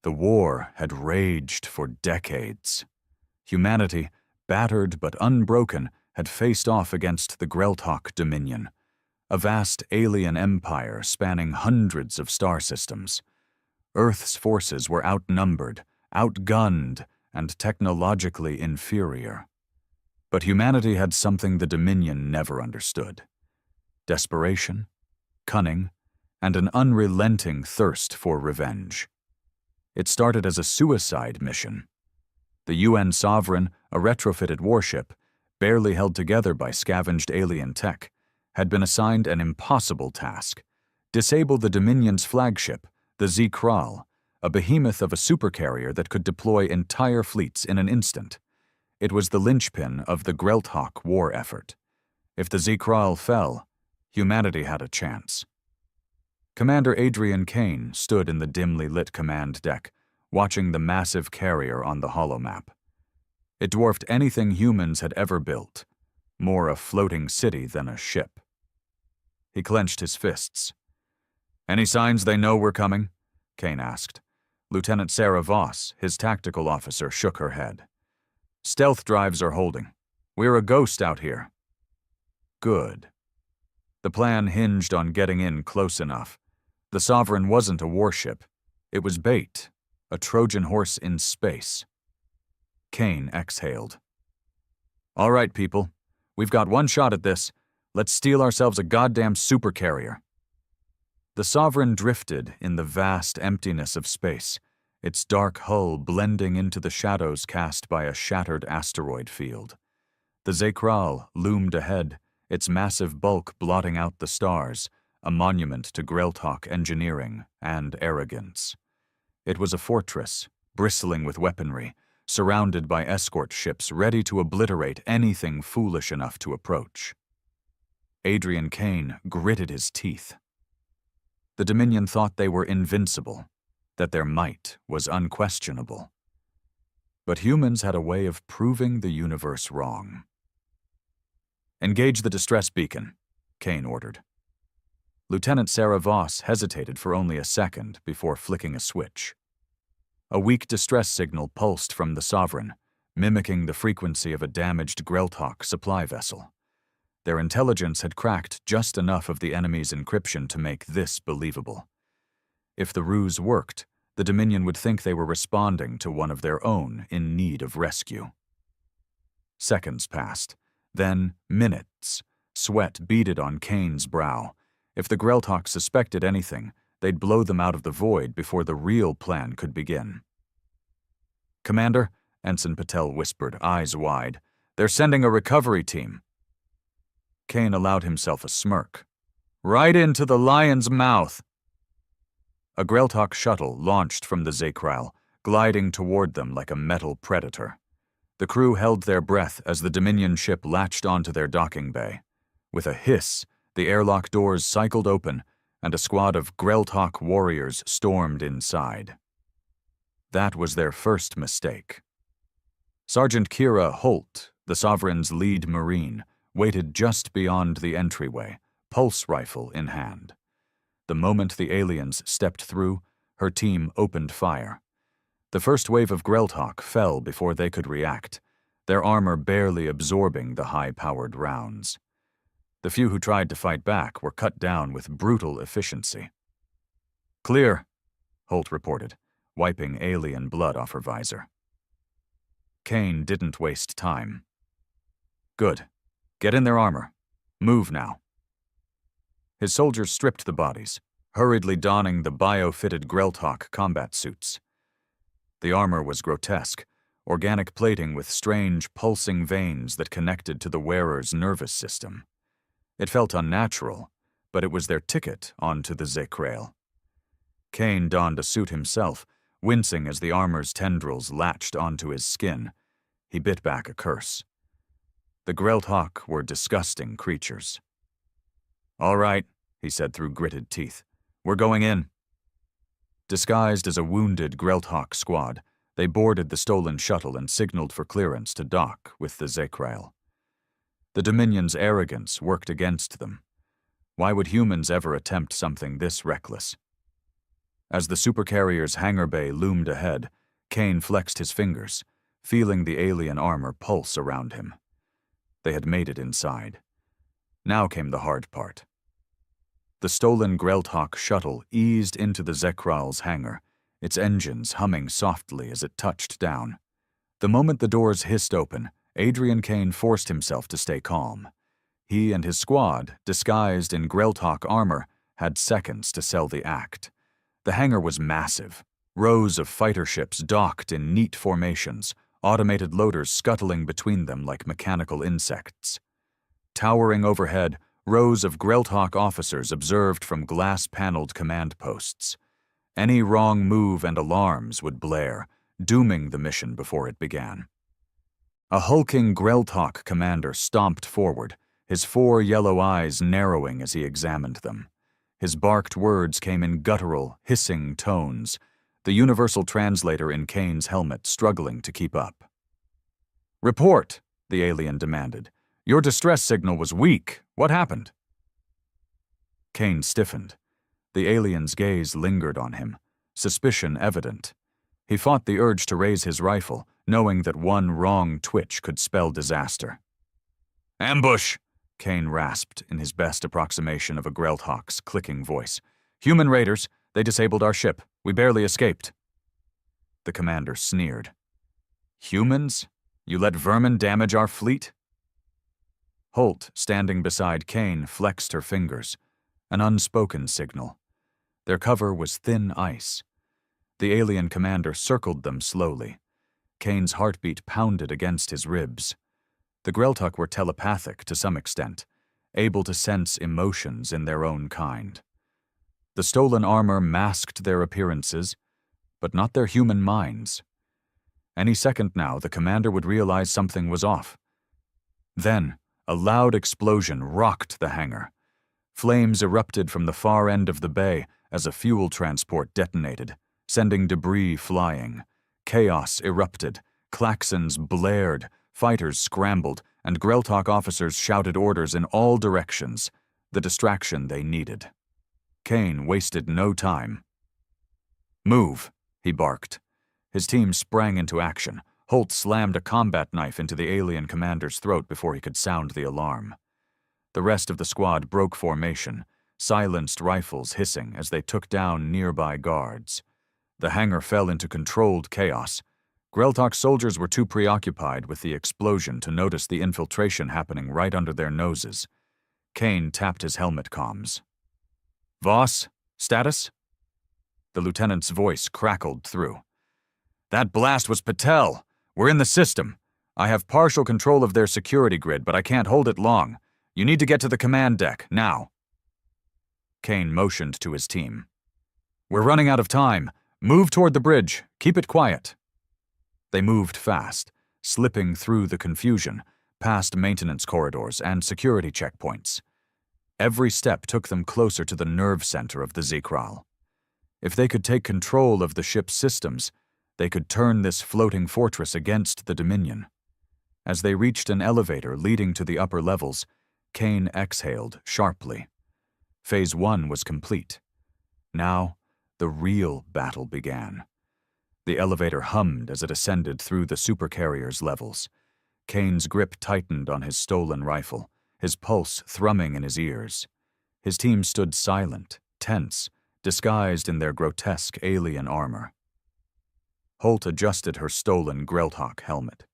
The war had raged for decades. Humanity, battered but unbroken, had faced off against the Greltok Dominion, a vast alien empire spanning hundreds of star systems. Earth's forces were outnumbered, outgunned, and technologically inferior. But humanity had something the Dominion never understood: desperation, cunning, and an unrelenting thirst for revenge. It started as a suicide mission. The UN Sovereign, a retrofitted warship, barely held together by scavenged alien tech, had been assigned an impossible task: disable the Dominion's flagship, the Z-Kral, a behemoth of a supercarrier that could deploy entire fleets in an instant. It was the linchpin of the Greltok war effort. If the Z-Kral fell, humanity had a chance. Commander Adrian Kane stood in the dimly lit command deck, watching the massive carrier on the holomap. It dwarfed anything humans had ever built, more a floating city than a ship. He clenched his fists. "Any signs they know we're coming?" Kane asked. Lieutenant Sarah Voss, his tactical officer, shook her head. "Stealth drives are holding. We're a ghost out here." Good. The plan hinged on getting in close enough. The Sovereign wasn't a warship. It was bait, a Trojan horse in space. Kane exhaled. "All right, people. We've got one shot at this. Let's steal ourselves a goddamn supercarrier." The Sovereign drifted in the vast emptiness of space, its dark hull blending into the shadows cast by a shattered asteroid field. The Z-Kral loomed ahead, its massive bulk blotting out the stars, a monument to Greltok engineering and arrogance. It was a fortress, bristling with weaponry, surrounded by escort ships ready to obliterate anything foolish enough to approach. Adrian Kane gritted his teeth. The Dominion thought they were invincible, that their might was unquestionable. But humans had a way of proving the universe wrong. "Engage the distress beacon," Kane ordered. Lieutenant Sarah Voss hesitated for only a second before flicking a switch. A weak distress signal pulsed from the Sovereign, mimicking the frequency of a damaged Greltok supply vessel. Their intelligence had cracked just enough of the enemy's encryption to make this believable. If the ruse worked, the Dominion would think they were responding to one of their own in need of rescue. Seconds passed, then minutes. Sweat beaded on Kane's brow. If the Greltok suspected anything, they'd blow them out of the void before the real plan could begin. "Commander," Ensign Patel whispered, eyes wide, "they're sending a recovery team." Kane allowed himself a smirk. "Right into the lion's mouth." A Greltok shuttle launched from the Z-Kral, gliding toward them like a metal predator. The crew held their breath as the Dominion ship latched onto their docking bay. With a hiss, the airlock doors cycled open, and a squad of Greltok warriors stormed inside. That was their first mistake. Sergeant Kira Holt, the Sovereign's lead Marine, waited just beyond the entryway, pulse rifle in hand. The moment the aliens stepped through, her team opened fire. The first wave of Greltok fell before they could react, their armor barely absorbing the high-powered rounds. The few who tried to fight back were cut down with brutal efficiency. "Clear," Holt reported, wiping alien blood off her visor. Kane didn't waste time. "Good. Get in their armor. Move now." His soldiers stripped the bodies, hurriedly donning the bio-fitted Greltok combat suits. The armor was grotesque, organic plating with strange, pulsing veins that connected to the wearer's nervous system. It felt unnatural, but it was their ticket onto the Z-Kral. Kane donned a suit himself, wincing as the armor's tendrils latched onto his skin. He bit back a curse. The Greltok were disgusting creatures. "All right," he said through gritted teeth. "We're going in." Disguised as a wounded Greltok squad, they boarded the stolen shuttle and signaled for clearance to dock with the Z-Kral. The Dominion's arrogance worked against them. Why would humans ever attempt something this reckless? As the supercarrier's hangar bay loomed ahead, Kane flexed his fingers, feeling the alien armor pulse around him. They had made it inside. Now came the hard part. The stolen Grelthawk shuttle eased into the Zekral's hangar, its engines humming softly as it touched down. The moment the doors hissed open, Adrian Kane forced himself to stay calm. He and his squad, disguised in Grelthawk armor, had seconds to sell the act. The hangar was massive. Rows of fighter ships docked in neat formations, automated loaders scuttling between them like mechanical insects. Towering overhead, rows of Grelthawk officers observed from glass-paneled command posts. Any wrong move and alarms would blare, dooming the mission before it began. A hulking Grelthawk commander stomped forward, his 4 yellow eyes narrowing as he examined them. His barked words came in guttural, hissing tones, the universal translator in Kane's helmet struggling to keep up. "Report," the alien demanded. "Your distress signal was weak. What happened?" Kane stiffened. The alien's gaze lingered on him, suspicion evident. He fought the urge to raise his rifle, knowing that one wrong twitch could spell disaster. "Ambush!" Kane rasped in his best approximation of a Grelthawk's clicking voice. "Human raiders, they disabled our ship. We barely escaped." The commander sneered. "Humans? You let vermin damage our fleet?" Holt, standing beside Kane, flexed her fingers. An unspoken signal. Their cover was thin ice. The alien commander circled them slowly. Kane's heartbeat pounded against his ribs. The Grelthawk were telepathic to some extent, able to sense emotions in their own kind. The stolen armor masked their appearances, but not their human minds. Any second now, the commander would realize something was off. Then, a loud explosion rocked the hangar. Flames erupted from the far end of the bay as a fuel transport detonated, sending debris flying. Chaos erupted, klaxons blared, fighters scrambled, and Grelthawk officers shouted orders in all directions, the distraction they needed. Kane wasted no time. "Move," he barked. His team sprang into action. Holt slammed a combat knife into the alien commander's throat before he could sound the alarm. The rest of the squad broke formation, silenced rifles hissing as they took down nearby guards. The hangar fell into controlled chaos. Grelthawk soldiers were too preoccupied with the explosion to notice the infiltration happening right under their noses. Kane tapped his helmet comms. "Voss, status?" The lieutenant's voice crackled through. "That blast was Patel. We're in the system. I have partial control of their security grid, but I can't hold it long. You need to get to the command deck, now." Kane motioned to his team. "We're running out of time. Move toward the bridge. Keep it quiet." They moved fast, slipping through the confusion, past maintenance corridors and security checkpoints. Every step took them closer to the nerve center of the Zekral. If they could take control of the ship's systems, they could turn this floating fortress against the Dominion. As they reached an elevator leading to the upper levels, Kane exhaled sharply. Phase 1 was complete. Now, the real battle began. The elevator hummed as it ascended through the supercarrier's levels. Kane's grip tightened on his stolen rifle, his pulse thrumming in his ears. His team stood silent, tense, disguised in their grotesque alien armor. Holt adjusted her stolen Grelthawk helmet.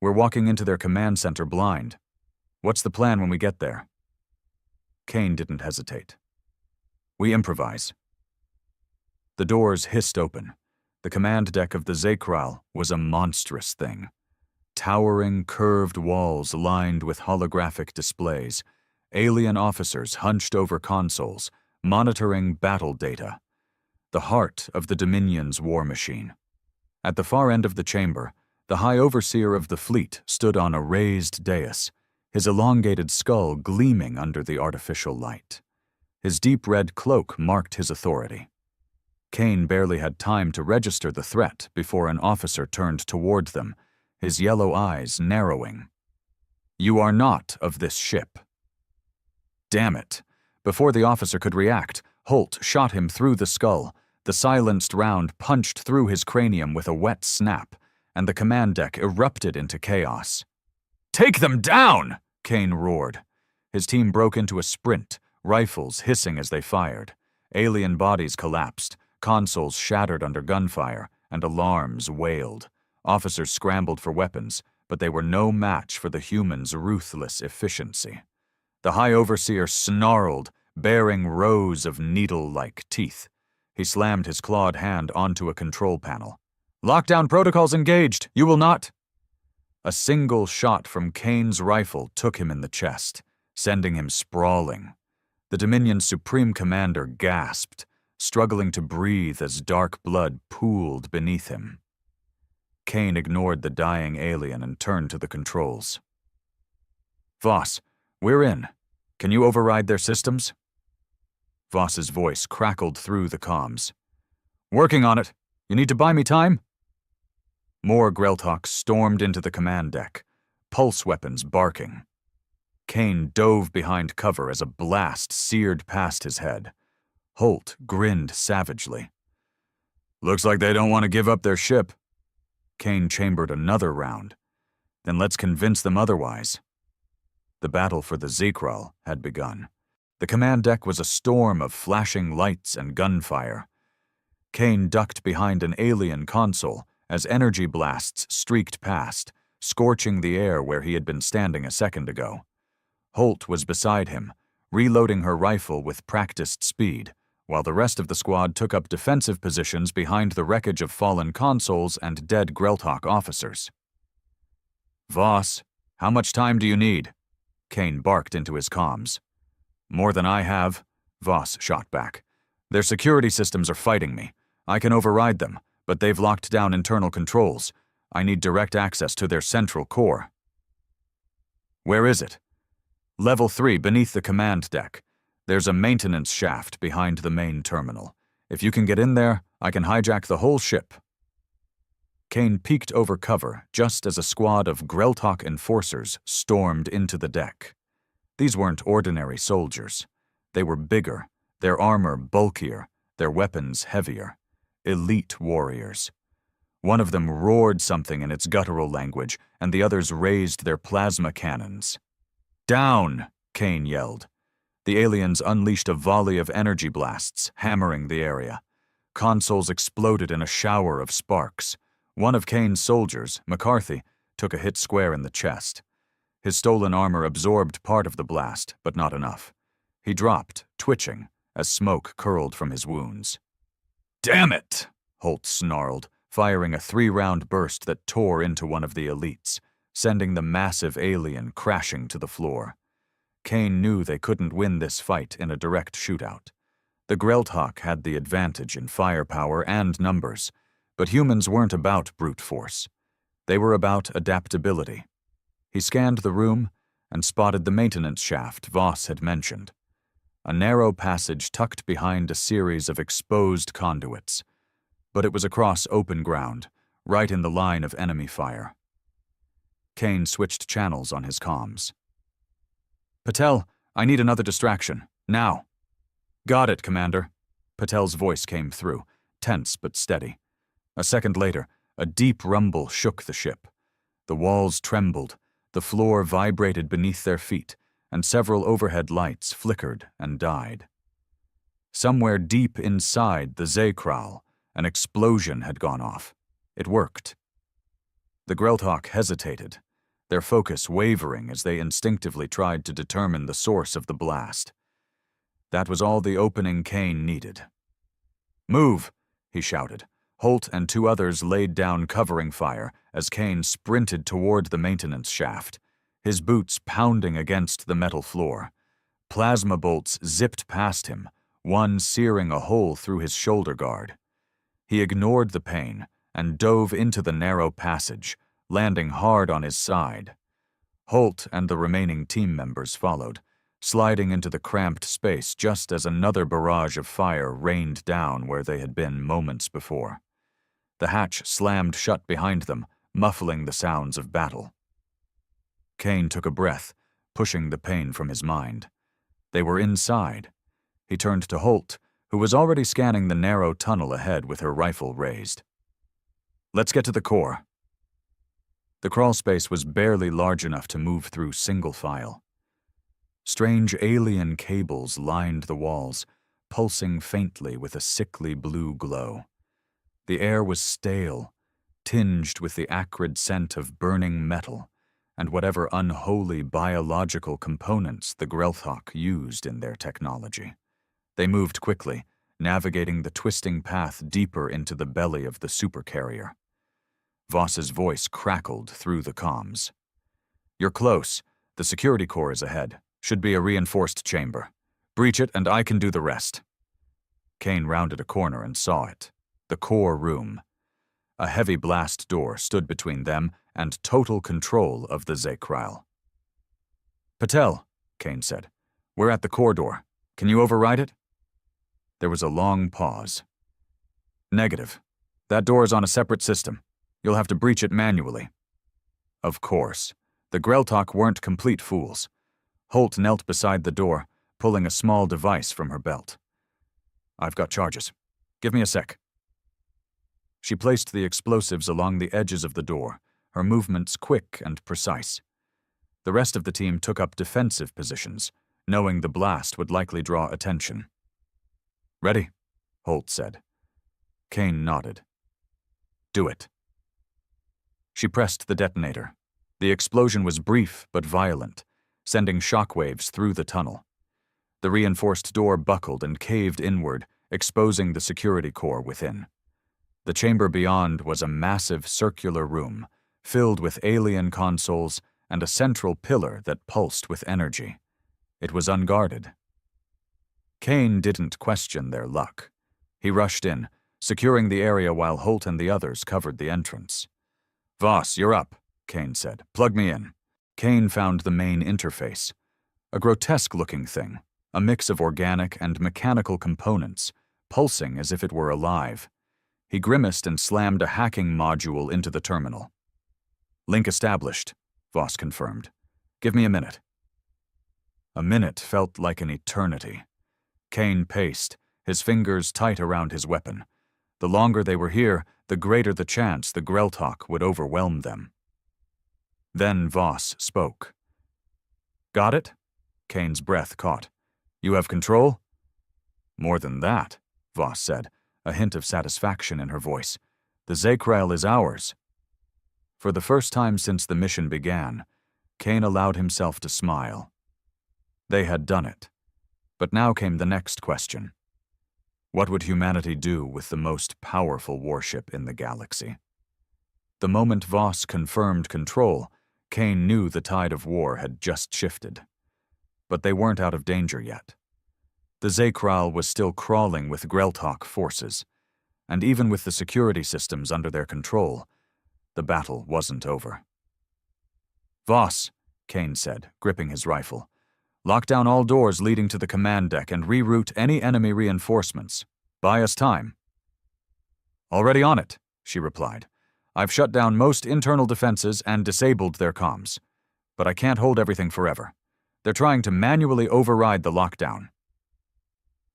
"We're walking into their command center blind. What's the plan when we get there?" Kane didn't hesitate. "We improvise." The doors hissed open. The command deck of the Zekral was a monstrous thing. Towering, curved walls lined with holographic displays, alien officers hunched over consoles, monitoring battle data. The heart of the Dominion's war machine. At the far end of the chamber, the High Overseer of the fleet stood on a raised dais, his elongated skull gleaming under the artificial light. His deep red cloak marked his authority. Kane barely had time to register the threat before an officer turned toward them, his yellow eyes narrowing. "You are not of this ship." Damn it! Before the officer could react, Holt shot him through the skull. The silenced round punched through his cranium with a wet snap, and the command deck erupted into chaos. "Take them down!" Kane roared. His team broke into a sprint, rifles hissing as they fired. Alien bodies collapsed, consoles shattered under gunfire, and alarms wailed. Officers scrambled for weapons, but they were no match for the humans' ruthless efficiency. The High Overseer snarled, baring rows of needle-like teeth. He slammed his clawed hand onto a control panel. "Lockdown protocols engaged! You will not—" A single shot from Kane's rifle took him in the chest, sending him sprawling. The Dominion's Supreme Commander gasped, struggling to breathe as dark blood pooled beneath him. Kane ignored the dying alien and turned to the controls. "Voss, we're in. Can you override their systems?" Voss's voice crackled through the comms. "Working on it. You need to buy me time?" More Greltoks stormed into the command deck, pulse weapons barking. Kane dove behind cover as a blast seared past his head. Holt grinned savagely. "Looks like they don't want to give up their ship." Kane chambered another round. "Then let's convince them otherwise." The battle for the Zekral had begun. The command deck was a storm of flashing lights and gunfire. Kane ducked behind an alien console as energy blasts streaked past, scorching the air where he had been standing a second ago. Holt was beside him, reloading her rifle with practiced speed, while the rest of the squad took up defensive positions behind the wreckage of fallen consoles and dead Greltok officers. "Voss, how much time do you need?" Kane barked into his comms. "More than I have," Voss shot back. "Their security systems are fighting me. I can override them, but they've locked down internal controls. I need direct access to their central core." "Where is it?" "Level 3, beneath the command deck. There's a maintenance shaft behind the main terminal. If you can get in there, I can hijack the whole ship." Kane peeked over cover just as a squad of Greltok enforcers stormed into the deck. These weren't ordinary soldiers. They were bigger, their armor bulkier, their weapons heavier. Elite warriors. One of them roared something in its guttural language, and the others raised their plasma cannons. "Down!" Kane yelled. The aliens unleashed a volley of energy blasts, hammering the area. Consoles exploded in a shower of sparks. One of Kane's soldiers, McCarthy, took a hit square in the chest. His stolen armor absorbed part of the blast, but not enough. He dropped, twitching, as smoke curled from his wounds. "Damn it!" Holt snarled, firing a 3-round burst that tore into one of the elites, sending the massive alien crashing to the floor. Kane knew they couldn't win this fight in a direct shootout. The Greltok had the advantage in firepower and numbers, but humans weren't about brute force. They were about adaptability. He scanned the room and spotted the maintenance shaft Voss had mentioned. A narrow passage tucked behind a series of exposed conduits, but it was across open ground, right in the line of enemy fire. Kane switched channels on his comms. "Patel, I need another distraction, now." "Got it, Commander." Patel's voice came through, tense but steady. A second later, a deep rumble shook the ship. The walls trembled, the floor vibrated beneath their feet, and several overhead lights flickered and died. Somewhere deep inside the Zekral, an explosion had gone off. It worked. The Greltok hesitated, their focus wavering as they instinctively tried to determine the source of the blast. That was all the opening Kane needed. "Move!" he shouted. Holt and 2 others laid down covering fire as Kane sprinted toward the maintenance shaft, his boots pounding against the metal floor. Plasma bolts zipped past him, one searing a hole through his shoulder guard. He ignored the pain and dove into the narrow passage, landing hard on his side. Holt and the remaining team members followed, sliding into the cramped space just as another barrage of fire rained down where they had been moments before. The hatch slammed shut behind them, muffling the sounds of battle. Kane took a breath, pushing the pain from his mind. They were inside. He turned to Holt, who was already scanning the narrow tunnel ahead with her rifle raised. "Let's get to the core." The crawl space was barely large enough to move through single file. Strange alien cables lined the walls, pulsing faintly with a sickly blue glow. The air was stale, tinged with the acrid scent of burning metal and whatever unholy biological components the Grelthok used in their technology. They moved quickly, navigating the twisting path deeper into the belly of the supercarrier. Voss's voice crackled through the comms. "You're close. The security core is ahead. Should be a reinforced chamber. Breach it and I can do the rest." Kane rounded a corner and saw it. The core room. A heavy blast door stood between them and total control of the Zekrile. "Patel," Kane said, "we're at the core door. Can you override it?" There was a long pause. "Negative. That door is on a separate system. You'll have to breach it manually." Of course. The Grelthok weren't complete fools. Holt knelt beside the door, pulling a small device from her belt. "I've got charges. Give me a sec." She placed the explosives along the edges of the door, her movements quick and precise. The rest of the team took up defensive positions, knowing the blast would likely draw attention. "Ready?" Holt said. Kane nodded. "Do it." She pressed the detonator. The explosion was brief but violent, sending shockwaves through the tunnel. The reinforced door buckled and caved inward, exposing the security core within. The chamber beyond was a massive circular room, filled with alien consoles and a central pillar that pulsed with energy. It was unguarded. Kane didn't question their luck. He rushed in, securing the area while Holt and the others covered the entrance. "Voss, you're up," Kane said. "Plug me in." Kane found the main interface. A grotesque-looking thing, a mix of organic and mechanical components, pulsing as if it were alive. He grimaced and slammed a hacking module into the terminal. "Link established," Voss confirmed. "Give me a minute." A minute felt like an eternity. Kane paced, his fingers tight around his weapon. The longer they were here, the greater the chance the Grelthok would overwhelm them. Then Voss spoke. "Got it?" Kane's breath caught. "You have control?" "More than that," Voss said, a hint of satisfaction in her voice. "The Zekrile is ours." For the first time since the mission began, Kane allowed himself to smile. They had done it. But now came the next question. What would humanity do with the most powerful warship in the galaxy? The moment Voss confirmed control, Kane knew the tide of war had just shifted. But they weren't out of danger yet. The Zekrile was still crawling with Grelthok forces, and even with the security systems under their control, the battle wasn't over. "Voss," Kane said, gripping his rifle, "lock down all doors leading to the command deck and reroute any enemy reinforcements. Buy us time." "Already on it," she replied. "I've shut down most internal defenses and disabled their comms. But I can't hold everything forever. They're trying to manually override the lockdown."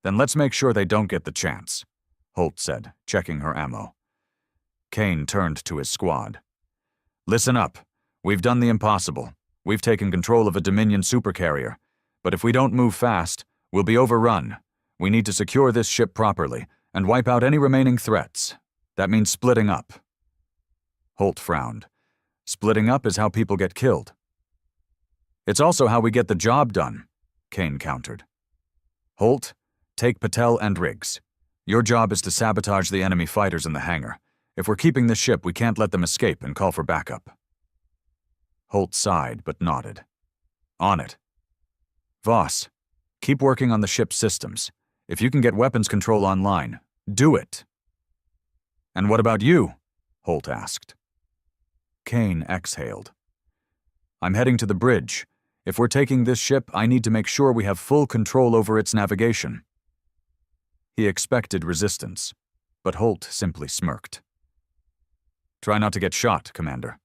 "Then let's make sure they don't get the chance," Holt said, checking her ammo. Kane turned to his squad. "Listen up. We've done the impossible. We've taken control of a Dominion supercarrier. But if we don't move fast, we'll be overrun. We need to secure this ship properly and wipe out any remaining threats. That means splitting up." Holt frowned. "Splitting up is how people get killed." "It's also how we get the job done," Kane countered. "Holt, take Patel and Riggs. Your job is to sabotage the enemy fighters in the hangar. If we're keeping this ship, we can't let them escape and call for backup." Holt sighed but nodded. "On it." "Voss, keep working on the ship's systems. If you can get weapons control online, do it." "And what about you?" Holt asked. Kane exhaled. "I'm heading to the bridge. If we're taking this ship, I need to make sure we have full control over its navigation." He expected resistance, but Holt simply smirked. "Try not to get shot, Commander."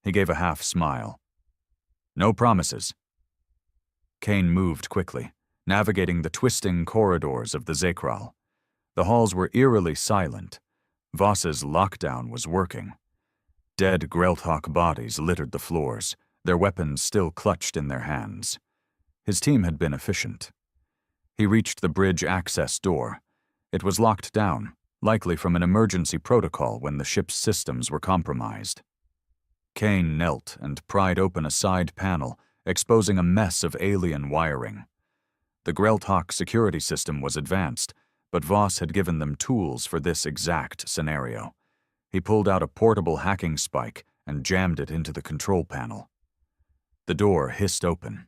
He gave a half smile. "No promises." Kane moved quickly, navigating the twisting corridors of the Zekral. The halls were eerily silent. Voss's lockdown was working. Dead Grelthawk bodies littered the floors, their weapons still clutched in their hands. His team had been efficient. He reached the bridge access door. It was locked down, likely from an emergency protocol when the ship's systems were compromised. Kane knelt and pried open a side panel, exposing a mess of alien wiring. The Grelthawk security system was advanced, but Voss had given them tools for this exact scenario. He pulled out a portable hacking spike and jammed it into the control panel. The door hissed open.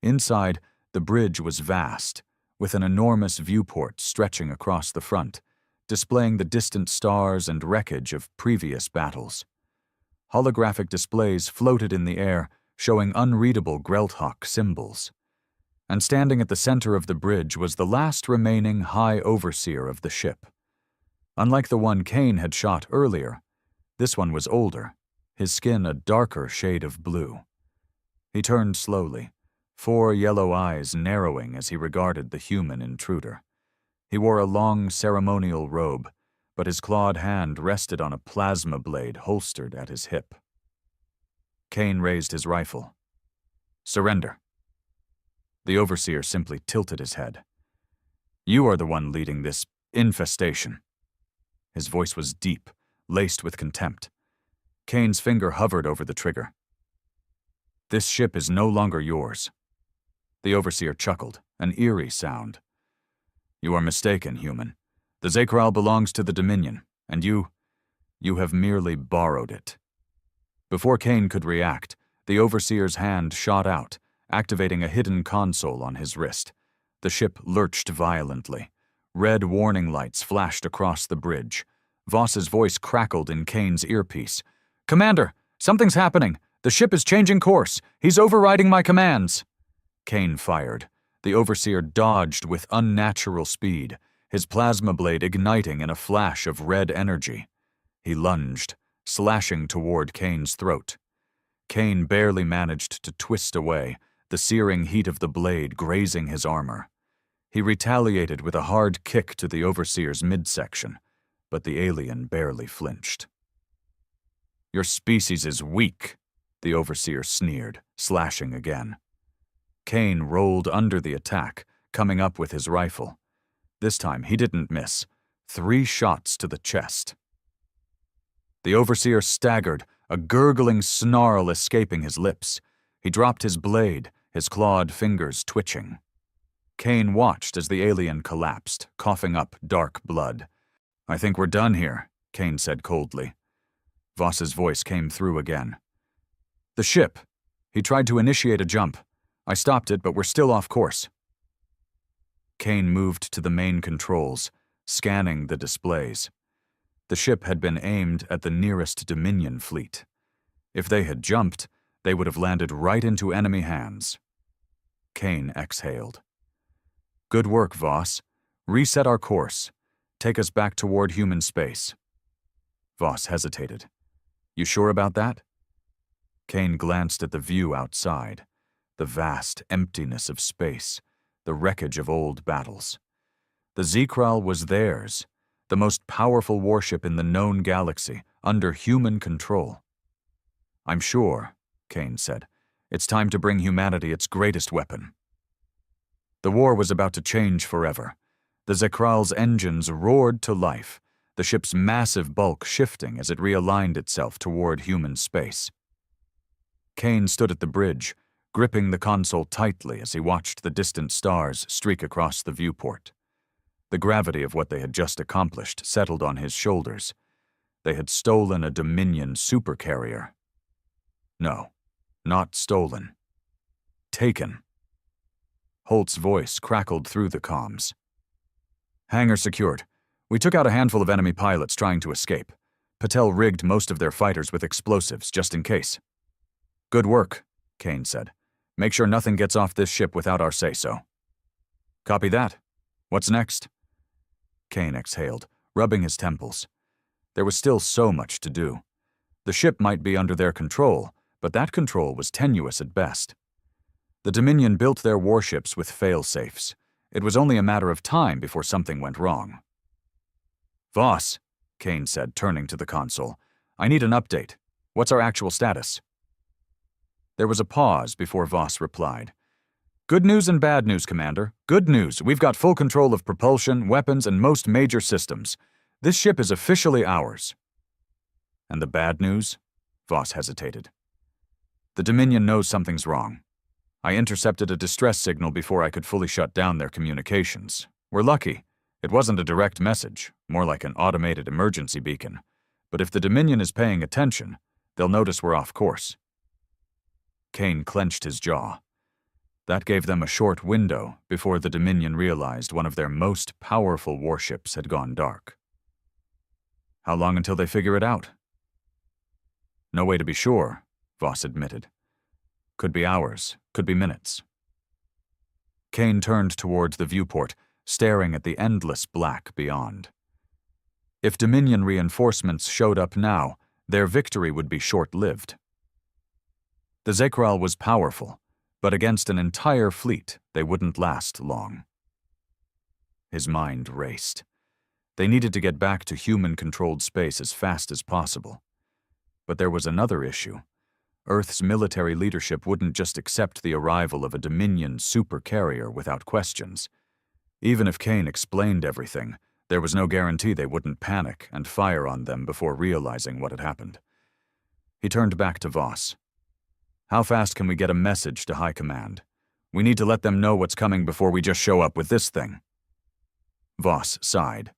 Inside, the bridge was vast, with an enormous viewport stretching across the front, displaying the distant stars and wreckage of previous battles. Holographic displays floated in the air, showing unreadable Grelthawk symbols. And standing at the center of the bridge was the last remaining High Overseer of the ship. Unlike the one Kane had shot earlier, this one was older, his skin a darker shade of blue. He turned slowly, 4 yellow eyes narrowing as he regarded the human intruder. He wore a long ceremonial robe, but his clawed hand rested on a plasma blade holstered at his hip. Kane raised his rifle. "Surrender." The Overseer simply tilted his head. "You are the one leading this infestation." His voice was deep, laced with contempt. Kane's finger hovered over the trigger. "This ship is no longer yours." The Overseer chuckled, an eerie sound. "You are mistaken, human. The Zekral belongs to the Dominion, and you have merely borrowed it." Before Kane could react, the Overseer's hand shot out, activating a hidden console on his wrist. The ship lurched violently. Red warning lights flashed across the bridge. Voss's voice crackled in Kane's earpiece. "Commander, something's happening. The ship is changing course. He's overriding my commands." Kane fired. The Overseer dodged with unnatural speed, his plasma blade igniting in a flash of red energy. He lunged, slashing toward Kane's throat. Kane barely managed to twist away, the searing heat of the blade grazing his armor. He retaliated with a hard kick to the Overseer's midsection, but the alien barely flinched. "Your species is weak," the Overseer sneered, slashing again. Kane rolled under the attack, coming up with his rifle. This time he didn't miss. 3 shots to the chest. The Overseer staggered, a gurgling snarl escaping his lips. He dropped his blade, his clawed fingers twitching. Kane watched as the alien collapsed, coughing up dark blood. "I think we're done here," Kane said coldly. Voss's voice came through again. "The ship. He tried to initiate a jump. I stopped it, but we're still off course." Kane moved to the main controls, scanning the displays. The ship had been aimed at the nearest Dominion fleet. If they had jumped, they would have landed right into enemy hands. Kane exhaled. "Good work, Voss. Reset our course. Take us back toward human space." Voss hesitated. "You sure about that?" Kane glanced at the view outside, the vast emptiness of space, the wreckage of old battles. The Zekral was theirs, the most powerful warship in the known galaxy, under human control. "I'm sure," Kane said. "It's time to bring humanity its greatest weapon." The war was about to change forever. The Zekral's engines roared to life, the ship's massive bulk shifting as it realigned itself toward human space. Kane stood at the bridge, gripping the console tightly as he watched the distant stars streak across the viewport. The gravity of what they had just accomplished settled on his shoulders. They had stolen a Dominion supercarrier. No, not stolen. Taken. Holt's voice crackled through the comms. "Hangar secured. We took out a handful of enemy pilots trying to escape. Patel rigged most of their fighters with explosives, just in case." "Good work," Kane said. "Make sure nothing gets off this ship without our say-so." "Copy that. What's next?" Kane exhaled, rubbing his temples. There was still so much to do. The ship might be under their control, but that control was tenuous at best. The Dominion built their warships with fail-safes. It was only a matter of time before something went wrong. "Voss," Kane said, turning to the console, "I need an update. What's our actual status?" There was a pause before Voss replied. "Good news and bad news, Commander. Good news, we've got full control of propulsion, weapons, and most major systems. This ship is officially ours." "And the bad news?" Voss hesitated. "The Dominion knows something's wrong. I intercepted a distress signal before I could fully shut down their communications. We're lucky. It wasn't a direct message, more like an automated emergency beacon. But if the Dominion is paying attention, they'll notice we're off course." Kane clenched his jaw. That gave them a short window before the Dominion realized one of their most powerful warships had gone dark. "How long until they figure it out?" "No way to be sure," Voss admitted. "Could be hours, could be minutes." Kane turned toward the viewport, staring at the endless black beyond. If Dominion reinforcements showed up now, their victory would be short-lived. The Zekral was powerful, but against an entire fleet, they wouldn't last long. His mind raced. They needed to get back to human-controlled space as fast as possible. But there was another issue. Earth's military leadership wouldn't just accept the arrival of a Dominion supercarrier without questions. Even if Kane explained everything, there was no guarantee they wouldn't panic and fire on them before realizing what had happened. He turned back to Voss. "How fast can we get a message to High Command? We need to let them know what's coming before we just show up with this thing." Voss sighed.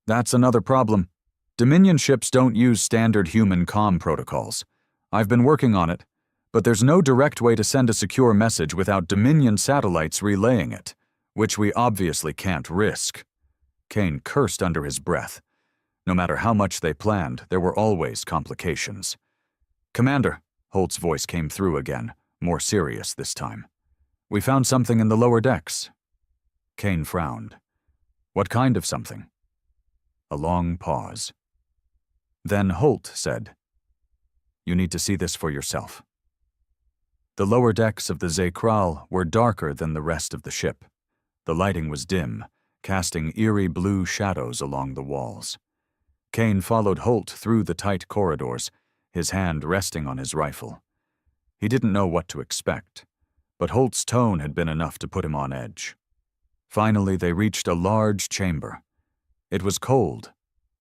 "That's another problem. Dominion ships don't use standard human comm protocols. I've been working on it, but there's no direct way to send a secure message without Dominion satellites relaying it, which we obviously can't risk." Kane cursed under his breath. No matter how much they planned, there were always complications. "Commander," Holt's voice came through again, more serious this time. "We found something in the lower decks." Kane frowned. "What kind of something?" A long pause. Then Holt said, "You need to see this for yourself." The lower decks of the Zekral were darker than the rest of the ship. The lighting was dim, casting eerie blue shadows along the walls. Kane followed Holt through the tight corridors, his hand resting on his rifle. He didn't know what to expect, but Holt's tone had been enough to put him on edge. Finally, they reached a large chamber. It was cold,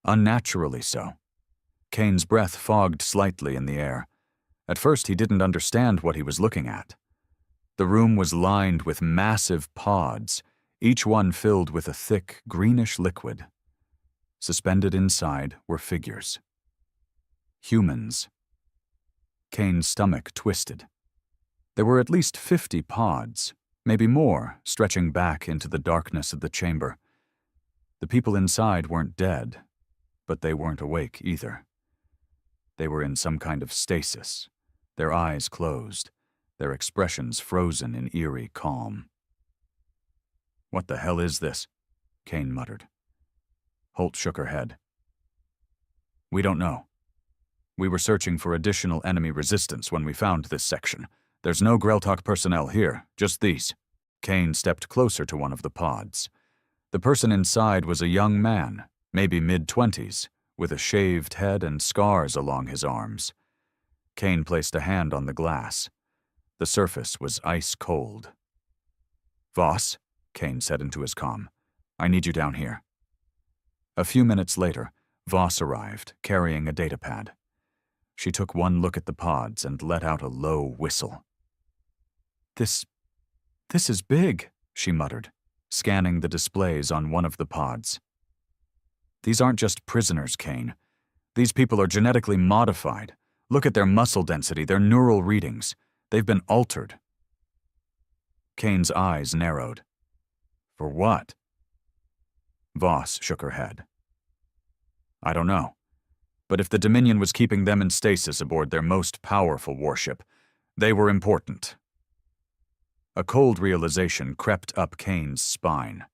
unnaturally so. Kane's breath fogged slightly in the air. At first, he didn't understand what he was looking at. The room was lined with massive pods, each one filled with a thick, greenish liquid. Suspended inside were figures. Humans. Kane's stomach twisted. There were at least 50 pods, maybe more, stretching back into the darkness of the chamber. The people inside weren't dead, but they weren't awake either. They were in some kind of stasis, their eyes closed, their expressions frozen in eerie calm. "What the hell is this?" Kane muttered. Holt shook her head. "We don't know. We were searching for additional enemy resistance when we found this section. There's no Greltok personnel here, just these." Kane stepped closer to one of the pods. The person inside was a young man, maybe mid-20s, with a shaved head and scars along his arms. Kane placed a hand on the glass. The surface was ice cold. "Voss," Kane said into his comm, "I need you down here." A few minutes later, Voss arrived, carrying a datapad. She took one look at the pods and let out a low whistle. This is big," she muttered, scanning the displays on one of the pods. "These aren't just prisoners, Kane. These people are genetically modified. Look at their muscle density, their neural readings. They've been altered." Kane's eyes narrowed. "For what?" Voss shook her head. "I don't know. But if the Dominion was keeping them in stasis aboard their most powerful warship, they were important." A cold realization crept up Kane's spine.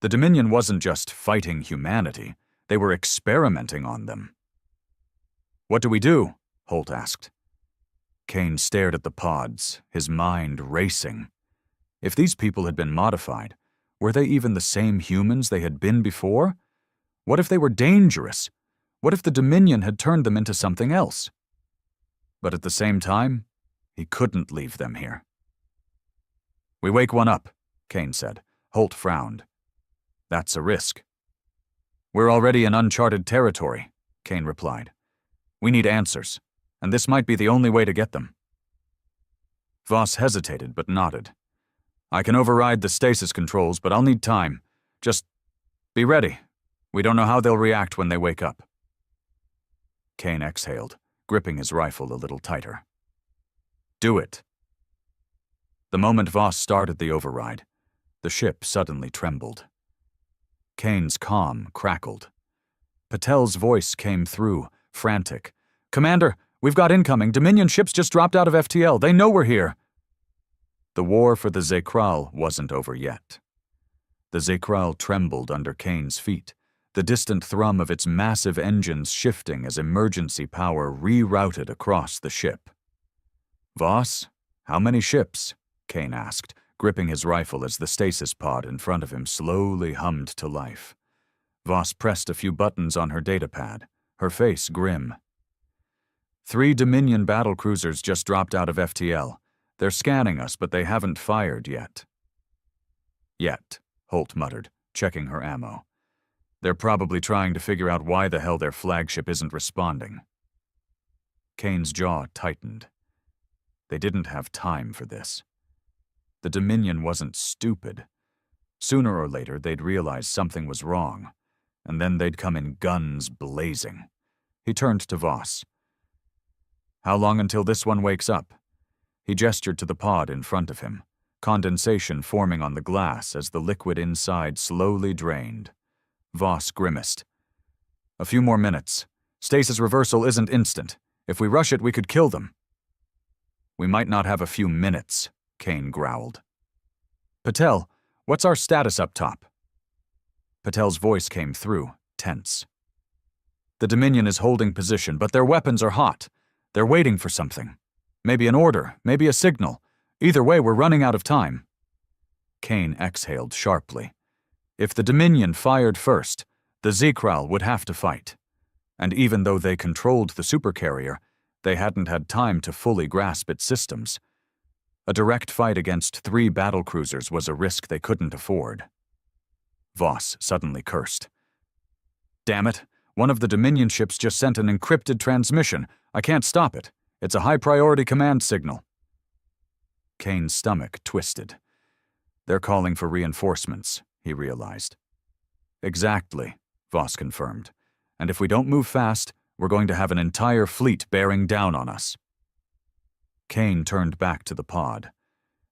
The Dominion wasn't just fighting humanity, they were experimenting on them. "What do we do?" Holt asked. Kane stared at the pods, his mind racing. If these people had been modified, were they even the same humans they had been before? What if they were dangerous? What if the Dominion had turned them into something else? But at the same time, he couldn't leave them here. "We wake one up," Kane said. Holt frowned. "That's a risk." "We're already in uncharted territory," Kane replied. "We need answers, and this might be the only way to get them." Voss hesitated but nodded. "I can override the stasis controls, but I'll need time. Just be ready. We don't know how they'll react when they wake up." Kane exhaled, gripping his rifle a little tighter. "Do it." The moment Voss started the override, the ship suddenly trembled. Kane's calm crackled. Patel's voice came through, frantic. "Commander, we've got incoming. Dominion ships just dropped out of FTL. They know we're here." The war for the Zekral wasn't over yet. The Zekral trembled under Kane's feet, the distant thrum of its massive engines shifting as emergency power rerouted across the ship. "Voss, how many ships?" Kane asked, gripping his rifle as the stasis pod in front of him slowly hummed to life. Voss pressed a few buttons on her datapad, her face grim. "3 Dominion battlecruisers just dropped out of FTL. They're scanning us, but they haven't fired yet." "Yet," Holt muttered, checking her ammo. "They're probably trying to figure out why the hell their flagship isn't responding." Kane's jaw tightened. They didn't have time for this. The Dominion wasn't stupid. Sooner or later, they'd realize something was wrong, and then they'd come in guns blazing. He turned to Voss. "How long until this one wakes up?" He gestured to the pod in front of him, condensation forming on the glass as the liquid inside slowly drained. Voss grimaced. "A few more minutes. Stasis reversal isn't instant. If we rush it, we could kill them." "We might not have a few minutes," Kane growled. "Patel, what's our status up top?" Patel's voice came through, tense. "The Dominion is holding position, but their weapons are hot. They're waiting for something. Maybe an order, maybe a signal. Either way, we're running out of time." Kane exhaled sharply. If the Dominion fired first, the Zekral would have to fight. And even though they controlled the supercarrier, they hadn't had time to fully grasp its systems. A direct fight against 3 battlecruisers was a risk they couldn't afford. Voss suddenly cursed. "Damn it, one of the Dominion ships just sent an encrypted transmission. I can't stop it. It's a high-priority command signal." Kane's stomach twisted. "They're calling for reinforcements," he realized. "Exactly," Voss confirmed. "And if we don't move fast, we're going to have an entire fleet bearing down on us." Kane turned back to the pod.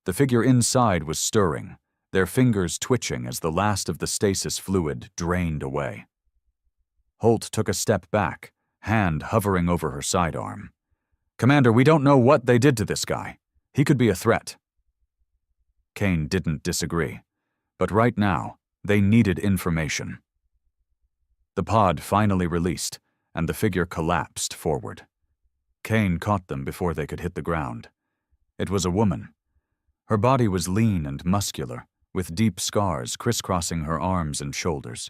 The figure inside was stirring, their fingers twitching as the last of the stasis fluid drained away. Holt took a step back, hand hovering over her sidearm. "Commander, we don't know what they did to this guy. He could be a threat." Kane didn't disagree, but right now, they needed information. The pod finally released, and the figure collapsed forward. Kane caught them before they could hit the ground. It was a woman. Her body was lean and muscular, with deep scars crisscrossing her arms and shoulders.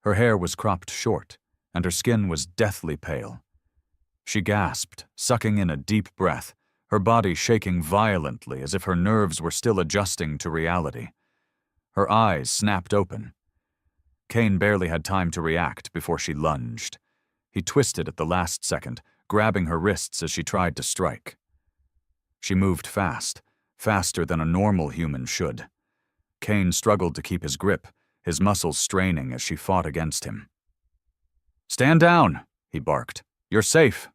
Her hair was cropped short, and her skin was deathly pale. She gasped, sucking in a deep breath, her body shaking violently as if her nerves were still adjusting to reality. Her eyes snapped open. Kane barely had time to react before she lunged. He twisted at the last second, grabbing her wrists as she tried to strike. She moved fast, faster than a normal human should. Kane struggled to keep his grip, his muscles straining as she fought against him. "Stand down," he barked. "You're safe."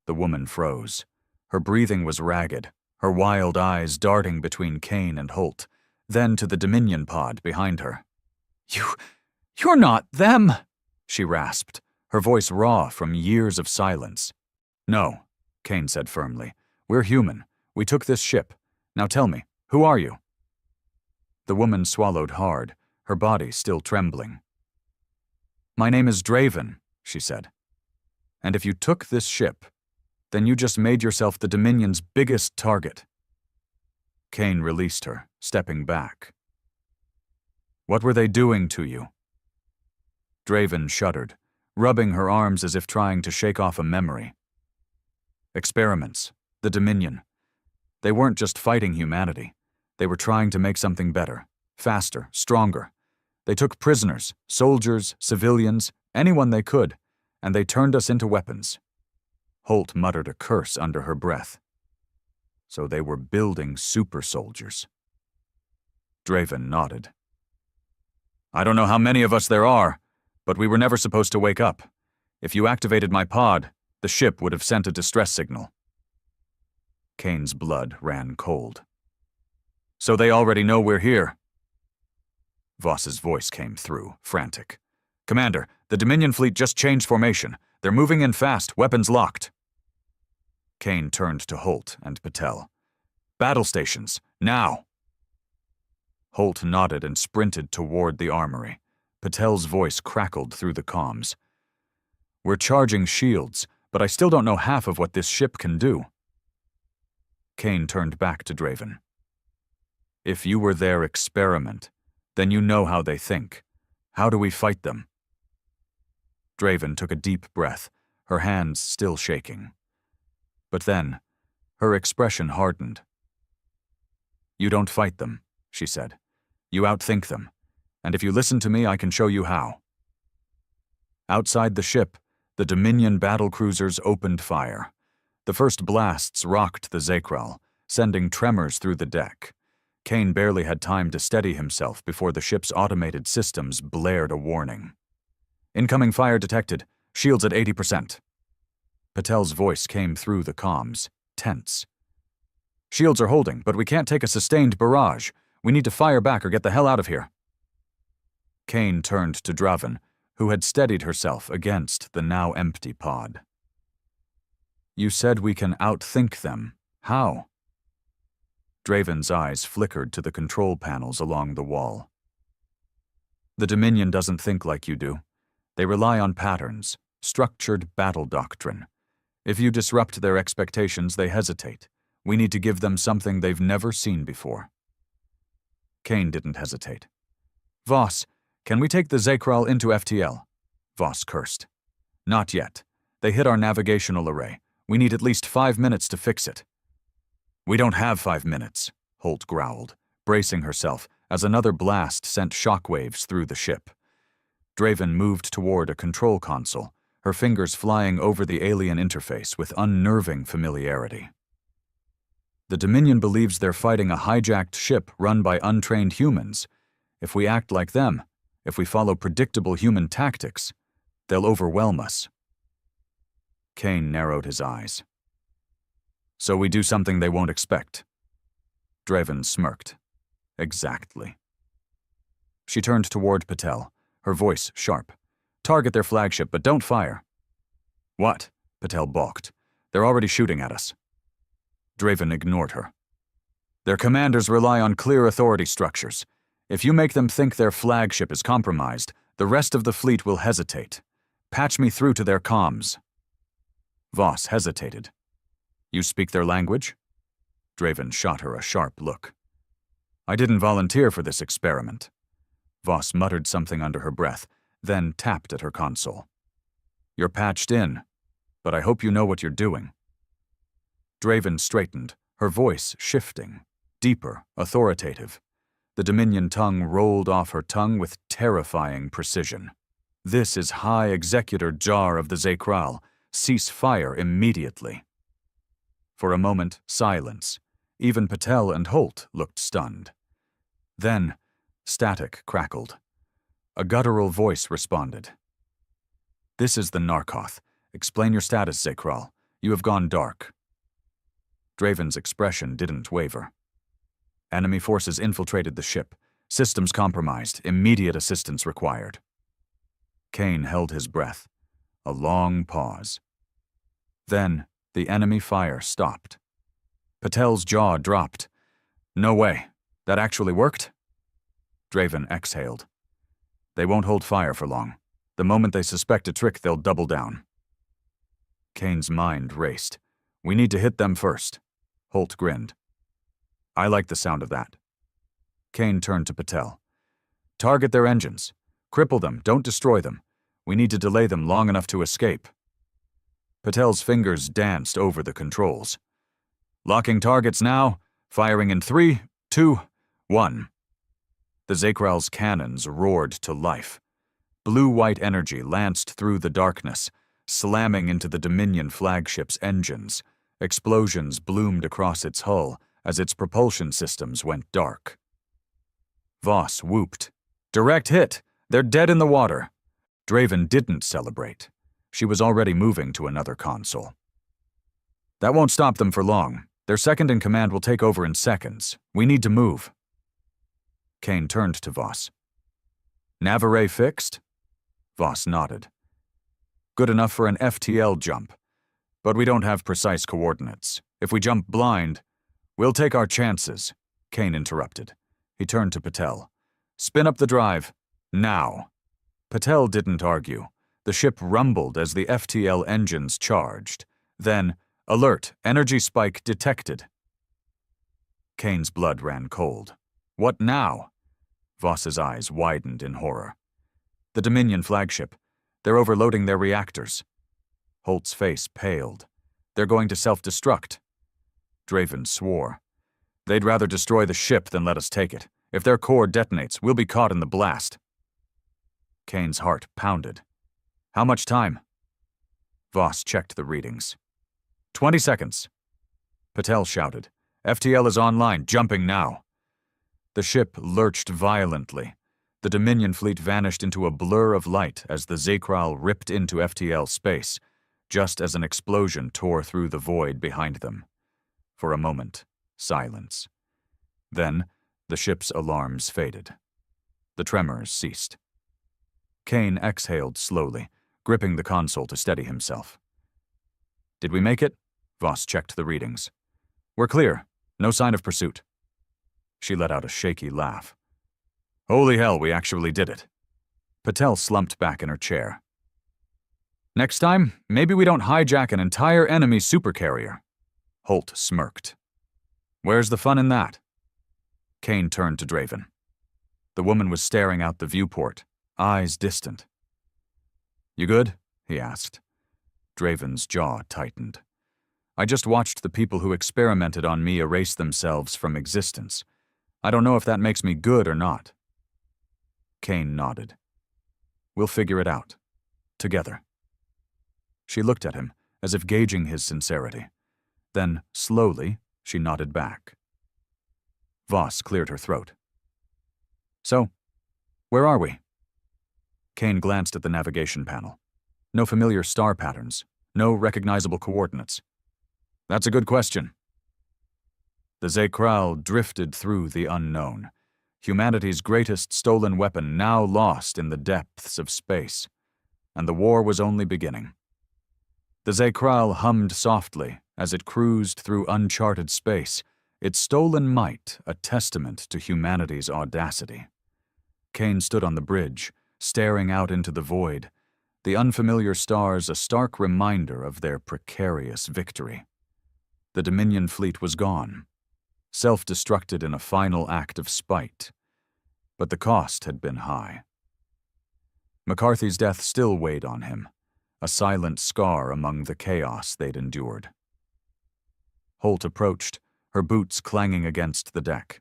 The woman froze. Her breathing was ragged, her wild eyes darting between Kane and Holt, then to the Dominion pod behind her. You're not them," she rasped, her voice raw from years of silence. "No," Kane said firmly. "We're human. We took this ship. Now tell me, who are you?" The woman swallowed hard, her body still trembling. "My name is Draven," she said. "And if you took this ship, Then you just made yourself the Dominion's biggest target. Kane released her, stepping back. What were they doing to you? Draven shuddered, rubbing her arms as if trying to shake off a memory. Experiments. The Dominion. They weren't just fighting humanity. They were trying to make something better, faster, stronger. They took prisoners, soldiers, civilians, anyone they could, and they turned us into weapons. Holt muttered a curse under her breath. So they were building super soldiers. Draven nodded. I don't know how many of us there are, but we were never supposed to wake up. If you activated my pod, the ship would have sent a distress signal. Kane's blood ran cold. So they already know we're here. Voss's voice came through, frantic. Commander, the Dominion fleet just changed formation. They're moving in fast, weapons locked. Kane turned to Holt and Patel. Battle stations, now! Holt nodded and sprinted toward the armory. Patel's voice crackled through the comms. We're charging shields, but I still don't know half of what this ship can do. Kane turned back to Draven. If you were their experiment, then you know how they think. How do we fight them? Draven took a deep breath, her hands still shaking. But then, her expression hardened. You don't fight them, she said. You outthink them, and if you listen to me, I can show you how. Outside the ship, the Dominion battlecruisers opened fire. The first blasts rocked the Zekral, sending tremors through the deck. Kane barely had time to steady himself before the ship's automated systems blared a warning. Incoming fire detected, shields at 80%. Patel's voice came through the comms, tense. Shields are holding, but we can't take a sustained barrage. We need to fire back or get the hell out of here. Kane turned to Draven, who had steadied herself against the now empty pod. You said we can outthink them. How? Draven's eyes flickered to the control panels along the wall. The Dominion doesn't think like you do. They rely on patterns, structured battle doctrine. If you disrupt their expectations, they hesitate. We need to give them something they've never seen before. Kane didn't hesitate. Voss, can we take the Zekral into FTL? Voss cursed. Not yet. They hit our navigational array. We need at least 5 minutes to fix it. We don't have 5 minutes, Holt growled, bracing herself as another blast sent shockwaves through the ship. Draven moved toward a control console, her fingers flying over the alien interface with unnerving familiarity. The Dominion believes they're fighting a hijacked ship run by untrained humans. If we act like them, if we follow predictable human tactics, they'll overwhelm us. Kane narrowed his eyes. So we do something they won't expect. Draven smirked. Exactly. She turned toward Patel, her voice sharp. Target their flagship, but don't fire. What? Patel balked. They're already shooting at us. Draven ignored her. Their commanders rely on clear authority structures. If you make them think their flagship is compromised, the rest of the fleet will hesitate. Patch me through to their comms. Voss hesitated. You speak their language? Draven shot her a sharp look. I didn't volunteer for this experiment. Voss muttered something under her breath, then tapped at her console. You're patched in, but I hope you know what you're doing. Draven straightened, her voice shifting, deeper, authoritative. The Dominion tongue rolled off her tongue with terrifying precision. This is High Executor Jar of the Zekral. Cease fire immediately. For a moment, silence. Even Patel and Holt looked stunned. Then, static crackled. A guttural voice responded. This is the Narkoth. Explain your status, Zekral. You have gone dark. Draven's expression didn't waver. Enemy forces infiltrated the ship. Systems compromised. Immediate assistance required. Kane held his breath. A long pause. Then, the enemy fire stopped. Patel's jaw dropped. No way. That actually worked? Draven exhaled. They won't hold fire for long. The moment they suspect a trick, they'll double down. Kane's mind raced. We need to hit them first. Holt grinned. I like the sound of that. Kane turned to Patel. Target their engines. Cripple them, don't destroy them. We need to delay them long enough to escape. Patel's fingers danced over the controls. Locking targets now, firing in 3, 2, 1. The Zakral's cannons roared to life. Blue-white energy lanced through the darkness, slamming into the Dominion flagship's engines. Explosions bloomed across its hull as its propulsion systems went dark. Voss whooped. Direct hit! They're dead in the water! Draven didn't celebrate. She was already moving to another console. That won't stop them for long. Their second-in-command will take over in seconds. We need to move. Kane turned to Voss. Nav array fixed? Voss nodded. Good enough for an FTL jump. But we don't have precise coordinates. If we jump blind, we'll take our chances, Kane interrupted. He turned to Patel. Spin up the drive. Now. Patel didn't argue. The ship rumbled as the FTL engines charged. Then, alert, energy spike detected. Kane's blood ran cold. What now? Voss's eyes widened in horror. The Dominion flagship. They're overloading their reactors. Holt's face paled. They're going to self-destruct. Draven swore. They'd rather destroy the ship than let us take it. If their core detonates, we'll be caught in the blast. Kane's heart pounded. How much time? Voss checked the readings. 20 seconds. Patel shouted. FTL is online, jumping now. The ship lurched violently. The Dominion fleet vanished into a blur of light as the Zakral ripped into FTL space, just as an explosion tore through the void behind them. For a moment, silence. Then, the ship's alarms faded. The tremors ceased. Kane exhaled slowly, gripping the console to steady himself. Did we make it? Voss checked the readings. We're clear. No sign of pursuit. She let out a shaky laugh. Holy hell, we actually did it. Patel slumped back in her chair. Next time, maybe we don't hijack an entire enemy supercarrier. Holt smirked. Where's the fun in that? Kane turned to Draven. The woman was staring out the viewport, eyes distant. You good? He asked. Draven's jaw tightened. I just watched the people who experimented on me erase themselves from existence. I don't know if that makes me good or not. Kane nodded. We'll figure it out. Together. She looked at him, as if gauging his sincerity. Then, slowly, she nodded back. Voss cleared her throat. So, where are we? Kane glanced at the navigation panel. No familiar star patterns. No recognizable coordinates. That's a good question. The Zakral drifted through the unknown. Humanity's greatest stolen weapon now lost in the depths of space. And the war was only beginning. The Zakral hummed softly as it cruised through uncharted space, its stolen might a testament to humanity's audacity. Kane stood on the bridge, staring out into the void, the unfamiliar stars a stark reminder of their precarious victory. The Dominion fleet was gone, self-destructed in a final act of spite. But the cost had been high. McCarthy's death still weighed on him, a silent scar among the chaos they'd endured. Holt approached, her boots clanging against the deck.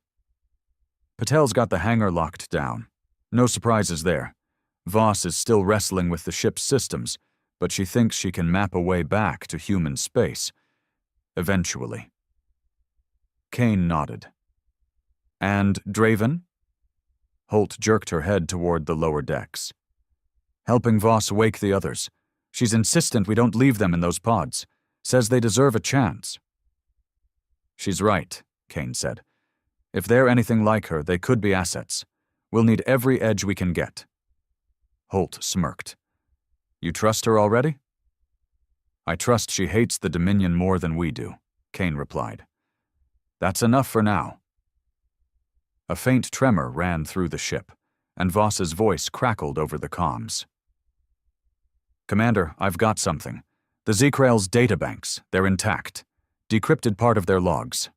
Patel's got the hangar locked down. No surprises there. Voss is still wrestling with the ship's systems, but she thinks she can map a way back to human space. Eventually. Kane nodded. And Draven? Holt jerked her head toward the lower decks. Helping Voss wake the others. She's insistent we don't leave them in those pods. Says they deserve a chance. She's right, Kane said. If they're anything like her, they could be assets. We'll need every edge we can get. Holt smirked. You trust her already? I trust she hates the Dominion more than we do, Kane replied. That's enough for now. A faint tremor ran through the ship, and Voss's voice crackled over the comms. Commander, I've got something. The Zakral's databanks, they're intact. Decrypted part of their logs.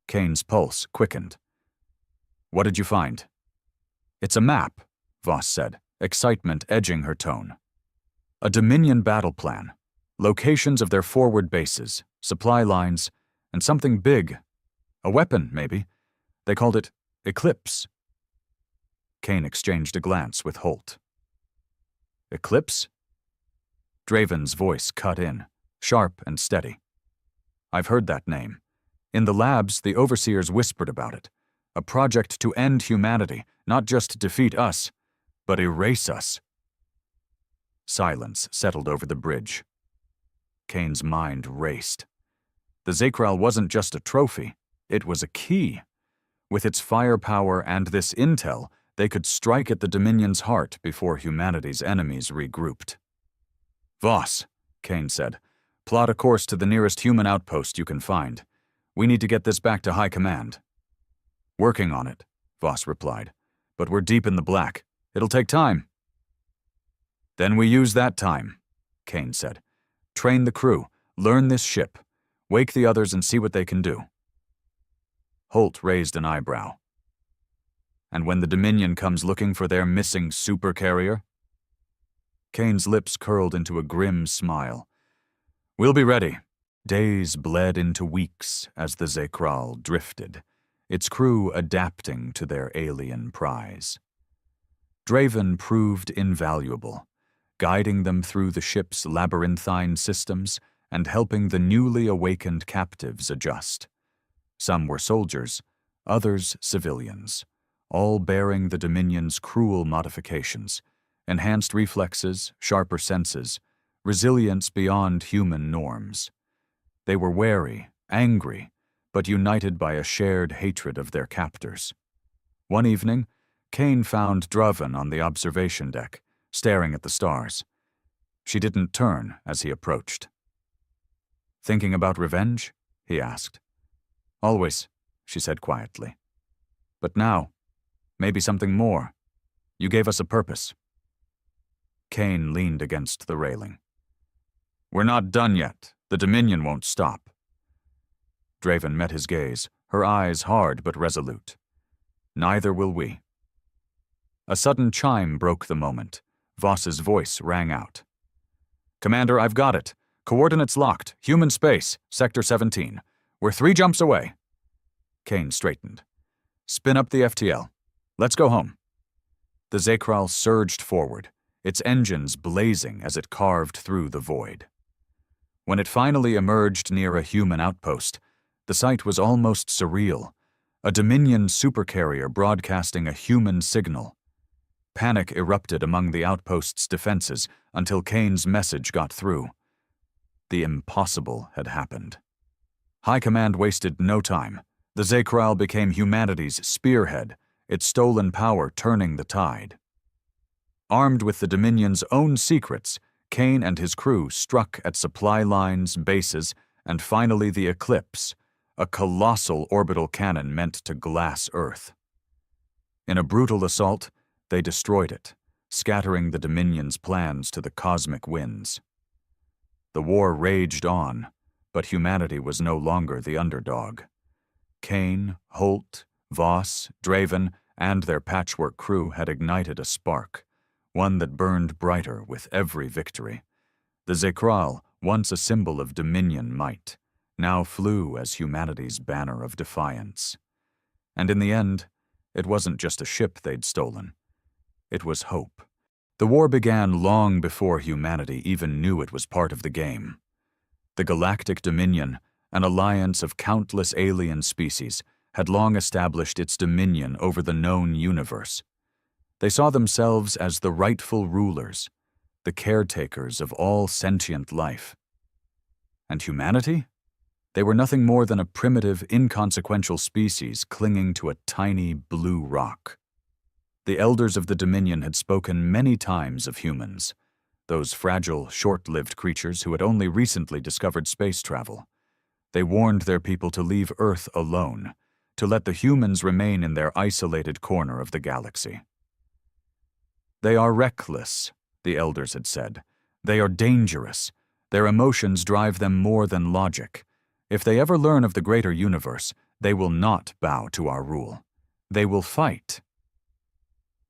Kane's pulse quickened. What did you find? It's a map, Voss said, excitement edging her tone. A Dominion battle plan. Locations of their forward bases, supply lines, and something big. A weapon, maybe. They called it Eclipse. Kane exchanged a glance with Holt. Eclipse? Draven's voice cut in, sharp and steady. I've heard that name. In the labs, the overseers whispered about it. A project to end humanity, not just defeat us, but erase us. Silence settled over the bridge. Kane's mind raced. The Zekral wasn't just a trophy, it was a key. With its firepower and this intel, they could strike at the Dominion's heart before humanity's enemies regrouped. Voss, Kane said, plot a course to the nearest human outpost you can find. We need to get this back to High Command. Working on it, Voss replied, but we're deep in the black. It'll take time. Then we use that time, Kane said. Train the crew, learn this ship, wake the others and see what they can do. Holt raised an eyebrow. And when the Dominion comes looking for their missing supercarrier? Kane's lips curled into a grim smile. We'll be ready. Days bled into weeks as the Zekral drifted, its crew adapting to their alien prize. Draven proved invaluable, guiding them through the ship's labyrinthine systems and helping the newly awakened captives adjust. Some were soldiers, others civilians, all bearing the Dominion's cruel modifications, enhanced reflexes, sharper senses, resilience beyond human norms. They were wary, angry, but united by a shared hatred of their captors. One evening, Kane found Draven on the observation deck, staring at the stars. She didn't turn as he approached. Thinking about revenge? He asked. Always, she said quietly. But now, maybe something more. You gave us a purpose. Kane leaned against the railing. We're not done yet. The Dominion won't stop. Draven met his gaze, her eyes hard but resolute. Neither will we. A sudden chime broke the moment. Voss's voice rang out. Commander, I've got it. Coordinates locked. Human space, Sector 17. We're 3 jumps away. Kane straightened. Spin up the FTL. Let's go home. The Zekral surged forward, its engines blazing as it carved through the void. When it finally emerged near a human outpost, the sight was almost surreal. A Dominion supercarrier broadcasting a human signal. Panic erupted among the outpost's defenses until Kane's message got through. The impossible had happened. High Command wasted no time. The Zekral became humanity's spearhead, its stolen power turning the tide. Armed with the Dominion's own secrets, Kane and his crew struck at supply lines, bases, and finally the Eclipse, a colossal orbital cannon meant to glass Earth. In a brutal assault, they destroyed it, scattering the Dominion's plans to the cosmic winds. The war raged on, but humanity was no longer the underdog. Kane, Holt, Voss, Draven, and their patchwork crew had ignited a spark, one that burned brighter with every victory. The Zekral, once a symbol of Dominion might, now flew as humanity's banner of defiance. And in the end, it wasn't just a ship they'd stolen. It was hope. The war began long before humanity even knew it was part of the game. The Galactic Dominion, an alliance of countless alien species, had long established its dominion over the known universe. They saw themselves as the rightful rulers, the caretakers of all sentient life. And humanity? They were nothing more than a primitive, inconsequential species clinging to a tiny blue rock. The elders of the Dominion had spoken many times of humans, those fragile, short-lived creatures who had only recently discovered space travel. They warned their people to leave Earth alone, to let the humans remain in their isolated corner of the galaxy. They are reckless, the elders had said. They are dangerous. Their emotions drive them more than logic. If they ever learn of the greater universe, they will not bow to our rule. They will fight.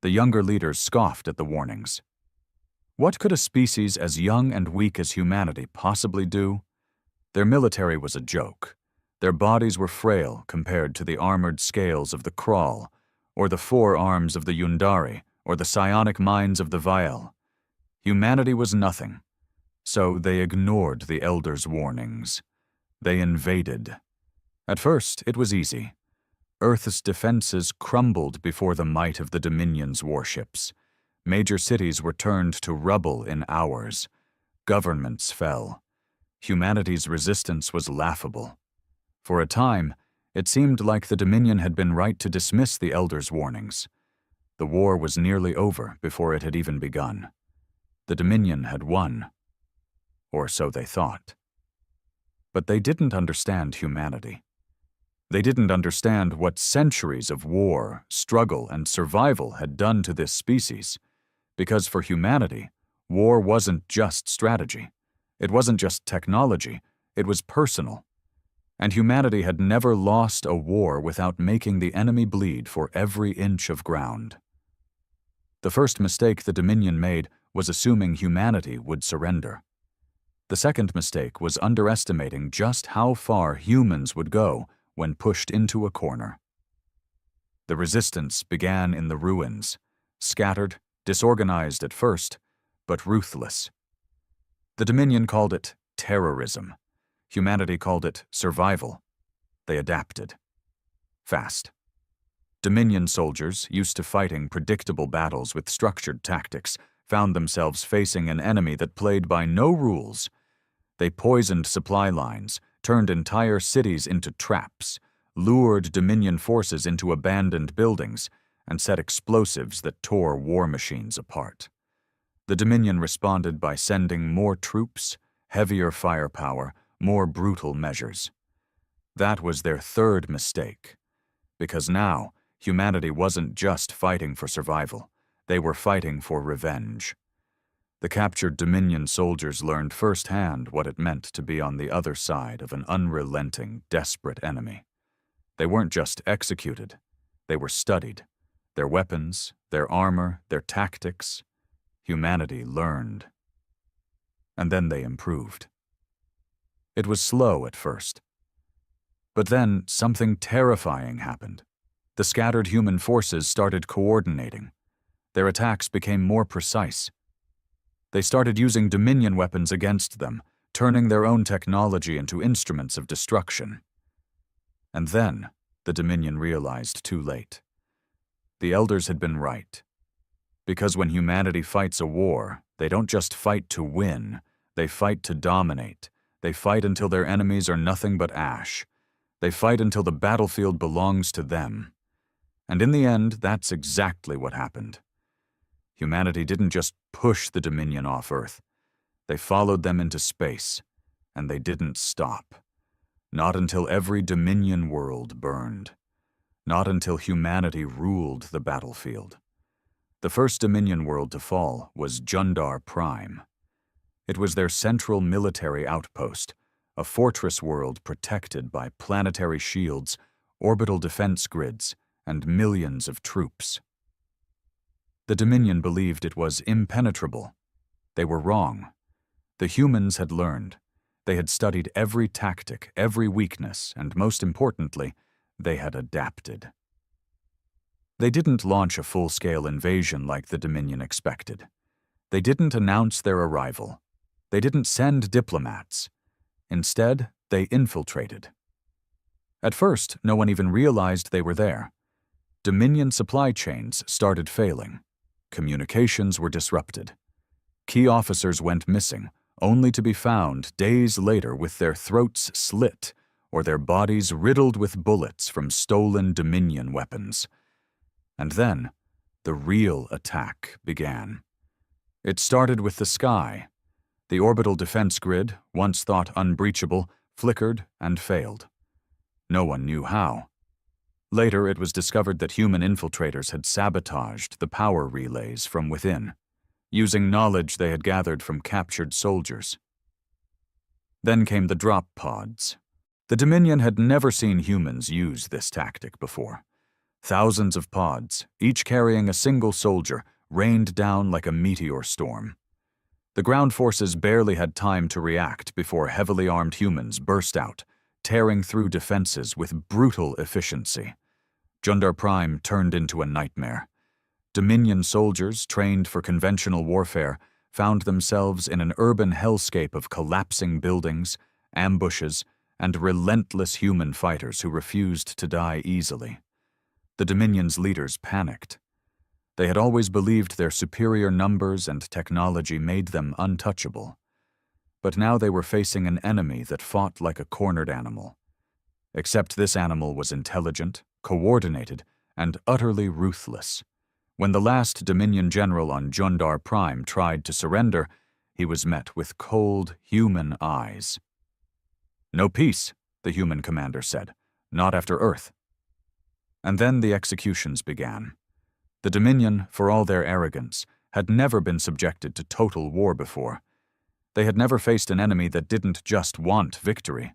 The younger leaders scoffed at the warnings. What could a species as young and weak as humanity possibly do? Their military was a joke. Their bodies were frail compared to the armored scales of the Kral, or the 4 arms of the Yundari, or the psionic minds of the Vael. Humanity was nothing, so they ignored the Elders' warnings. They invaded. At first, it was easy. Earth's defenses crumbled before the might of the Dominion's warships. Major cities were turned to rubble in hours. Governments fell. Humanity's resistance was laughable. For a time, it seemed like the Dominion had been right to dismiss the Elders' warnings. The war was nearly over before it had even begun. The Dominion had won. Or so they thought. But they didn't understand humanity. They didn't understand what centuries of war, struggle, and survival had done to this species. Because for humanity, war wasn't just strategy. It wasn't just technology. It was personal. And humanity had never lost a war without making the enemy bleed for every inch of ground. The first mistake the Dominion made was assuming humanity would surrender. The second mistake was underestimating just how far humans would go when pushed into a corner. The resistance began in the ruins, scattered, disorganized at first, but ruthless. The Dominion called it terrorism. Humanity called it survival. They adapted. Fast. Dominion soldiers, used to fighting predictable battles with structured tactics, found themselves facing an enemy that played by no rules. They poisoned supply lines, turned entire cities into traps, lured Dominion forces into abandoned buildings, and set explosives that tore war machines apart. The Dominion responded by sending more troops, heavier firepower, more brutal measures. That was their third mistake, because now humanity wasn't just fighting for survival, they were fighting for revenge. The captured Dominion soldiers learned firsthand what it meant to be on the other side of an unrelenting, desperate enemy. They weren't just executed, they were studied. Their weapons, their armor, their tactics. Humanity learned. And then they improved. It was slow at first. But then something terrifying happened. The scattered human forces started coordinating. Their attacks became more precise. They started using Dominion weapons against them, turning their own technology into instruments of destruction. And then the Dominion realized too late. The Elders had been right. Because when humanity fights a war, they don't just fight to win, they fight to dominate. They fight until their enemies are nothing but ash. They fight until the battlefield belongs to them. And in the end, that's exactly what happened. Humanity didn't just push the Dominion off Earth. They followed them into space, and they didn't stop. Not until every Dominion world burned. Not until humanity ruled the battlefield. The first Dominion world to fall was Jundar Prime. It was their central military outpost, a fortress world protected by planetary shields, orbital defense grids, and millions of troops. The Dominion believed it was impenetrable. They were wrong. The humans had learned. They had studied every tactic, every weakness, and most importantly, they had adapted. They didn't launch a full-scale invasion like the Dominion expected. They didn't announce their arrival. They didn't send diplomats. Instead, they infiltrated. At first, no one even realized they were there. Dominion supply chains started failing. Communications were disrupted. Key officers went missing, only to be found days later with their throats slit or their bodies riddled with bullets from stolen Dominion weapons. And then, the real attack began. It started with the sky. The orbital defense grid, once thought unbreachable, flickered and failed. No one knew how. Later, it was discovered that human infiltrators had sabotaged the power relays from within, using knowledge they had gathered from captured soldiers. Then came the drop pods. The Dominion had never seen humans use this tactic before. Thousands of pods, each carrying a single soldier, rained down like a meteor storm. The ground forces barely had time to react before heavily armed humans burst out, tearing through defenses with brutal efficiency. Jundar Prime turned into a nightmare. Dominion soldiers, trained for conventional warfare, found themselves in an urban hellscape of collapsing buildings, ambushes, and relentless human fighters who refused to die easily. The Dominion's leaders panicked. They had always believed their superior numbers and technology made them untouchable. But now they were facing an enemy that fought like a cornered animal. Except this animal was intelligent, coordinated, and utterly ruthless. When the last Dominion general on Jundar Prime tried to surrender, he was met with cold, human eyes. "No peace," the human commander said. "Not after Earth." And then the executions began. The Dominion, for all their arrogance, had never been subjected to total war before. They had never faced an enemy that didn't just want victory,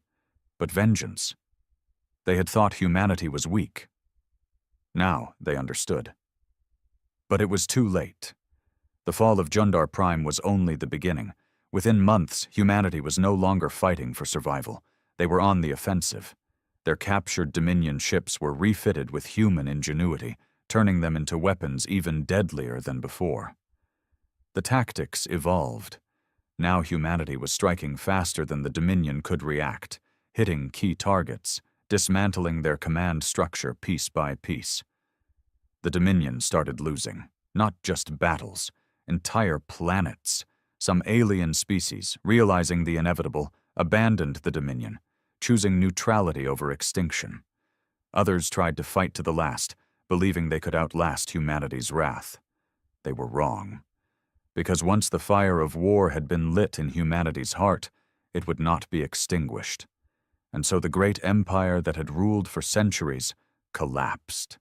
but vengeance. They had thought humanity was weak. Now they understood. But it was too late. The fall of Jundar Prime was only the beginning. Within months, humanity was no longer fighting for survival. They were on the offensive. Their captured Dominion ships were refitted with human ingenuity, turning them into weapons even deadlier than before. The tactics evolved. Now humanity was striking faster than the Dominion could react, hitting key targets, dismantling their command structure piece by piece. The Dominion started losing, not just battles, entire planets. Some alien species, realizing the inevitable, abandoned the Dominion, choosing neutrality over extinction. Others tried to fight to the last, believing they could outlast humanity's wrath. They were wrong. Because once the fire of war had been lit in humanity's heart, it would not be extinguished. And so the great empire that had ruled for centuries collapsed.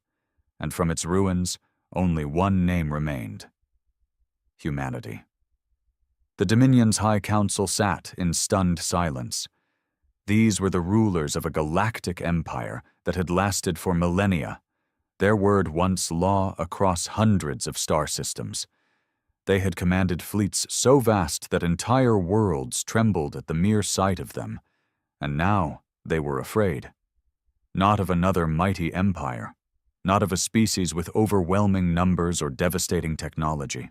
And from its ruins, only one name remained: humanity. The Dominion's High Council sat in stunned silence. These were the rulers of a galactic empire that had lasted for millennia, their word once law across hundreds of star systems. They had commanded fleets so vast that entire worlds trembled at the mere sight of them, and now they were afraid. Not of another mighty empire, not of a species with overwhelming numbers or devastating technology.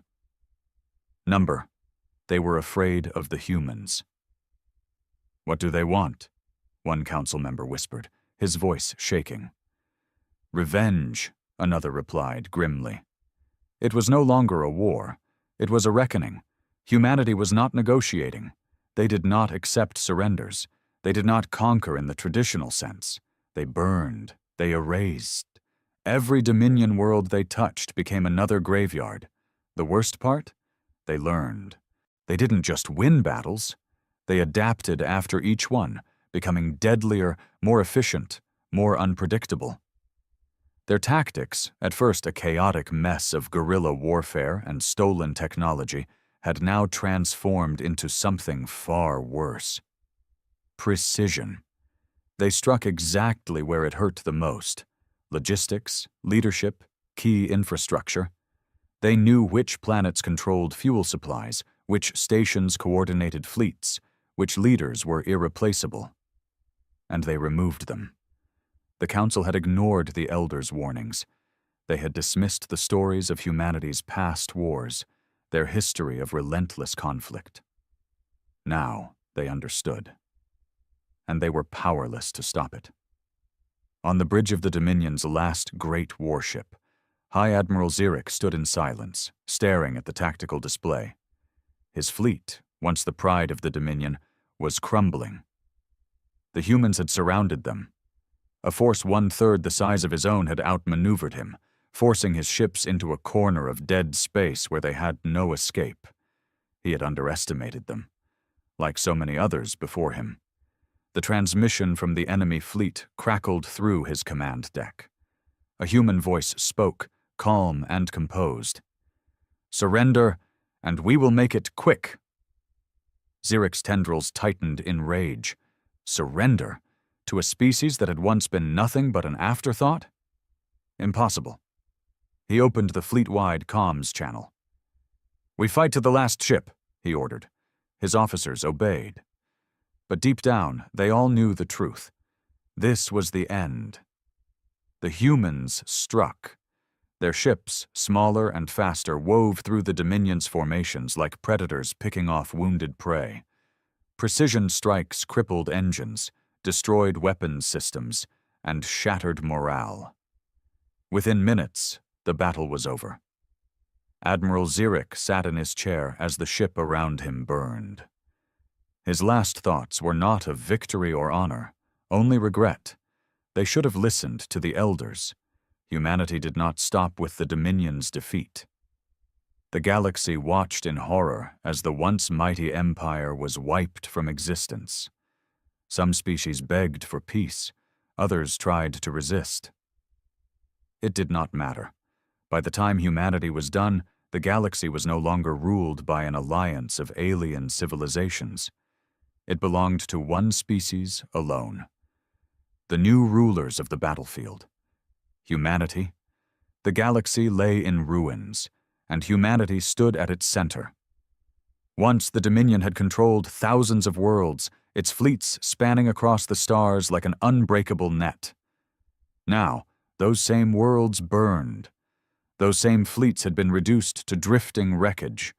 They were afraid of the humans. "What do they want?" one council member whispered, his voice shaking. "Revenge," another replied grimly. It was no longer a war. It was a reckoning. Humanity was not negotiating. They did not accept surrenders. They did not conquer in the traditional sense. They burned. They erased. Every Dominion world they touched became another graveyard. The worst part? They learned. They didn't just win battles. They adapted after each one, becoming deadlier, more efficient, more unpredictable. Their tactics, at first a chaotic mess of guerrilla warfare and stolen technology, had now transformed into something far worse. Precision. They struck exactly where it hurt the most: logistics, leadership, key infrastructure. They knew which planets controlled fuel supplies, which stations coordinated fleets, which leaders were irreplaceable. And they removed them. The Council had ignored the Elders' warnings. They had dismissed the stories of humanity's past wars, their history of relentless conflict. Now they understood. And they were powerless to stop it. On the bridge of the Dominion's last great warship, High Admiral Zurich stood in silence, staring at the tactical display. His fleet, once the pride of the Dominion, was crumbling. The humans had surrounded them. A force 1/3 the size of his own had outmaneuvered him, forcing his ships into a corner of dead space where they had no escape. He had underestimated them, like so many others before him. The transmission from the enemy fleet crackled through his command deck. A human voice spoke, calm and composed. "Surrender, and we will make it quick." Zurich's tendrils tightened in rage. Surrender? to a species that had once been nothing but an afterthought? Impossible. He opened the fleet-wide comms channel. "We fight to the last ship," he ordered. His officers obeyed. But deep down, they all knew the truth. This was the end. The humans struck. Their ships, smaller and faster, wove through the Dominion's formations like predators picking off wounded prey. Precision strikes crippled engines, destroyed weapons systems, and shattered morale. Within minutes, the battle was over. Admiral Zurich sat in his chair as the ship around him burned. His last thoughts were not of victory or honor, only regret. They should have listened to the elders. Humanity did not stop with the Dominion's defeat. The galaxy watched in horror as the once mighty empire was wiped from existence. Some species begged for peace, others tried to resist. It did not matter. By the time humanity was done, the galaxy was no longer ruled by an alliance of alien civilizations. It belonged to one species alone. The new rulers of the battlefield. Humanity. The galaxy lay in ruins, and humanity stood at its center. Once the Dominion had controlled thousands of worlds, its fleets spanning across the stars like an unbreakable net. Now, those same worlds burned. Those same fleets had been reduced to drifting wreckage.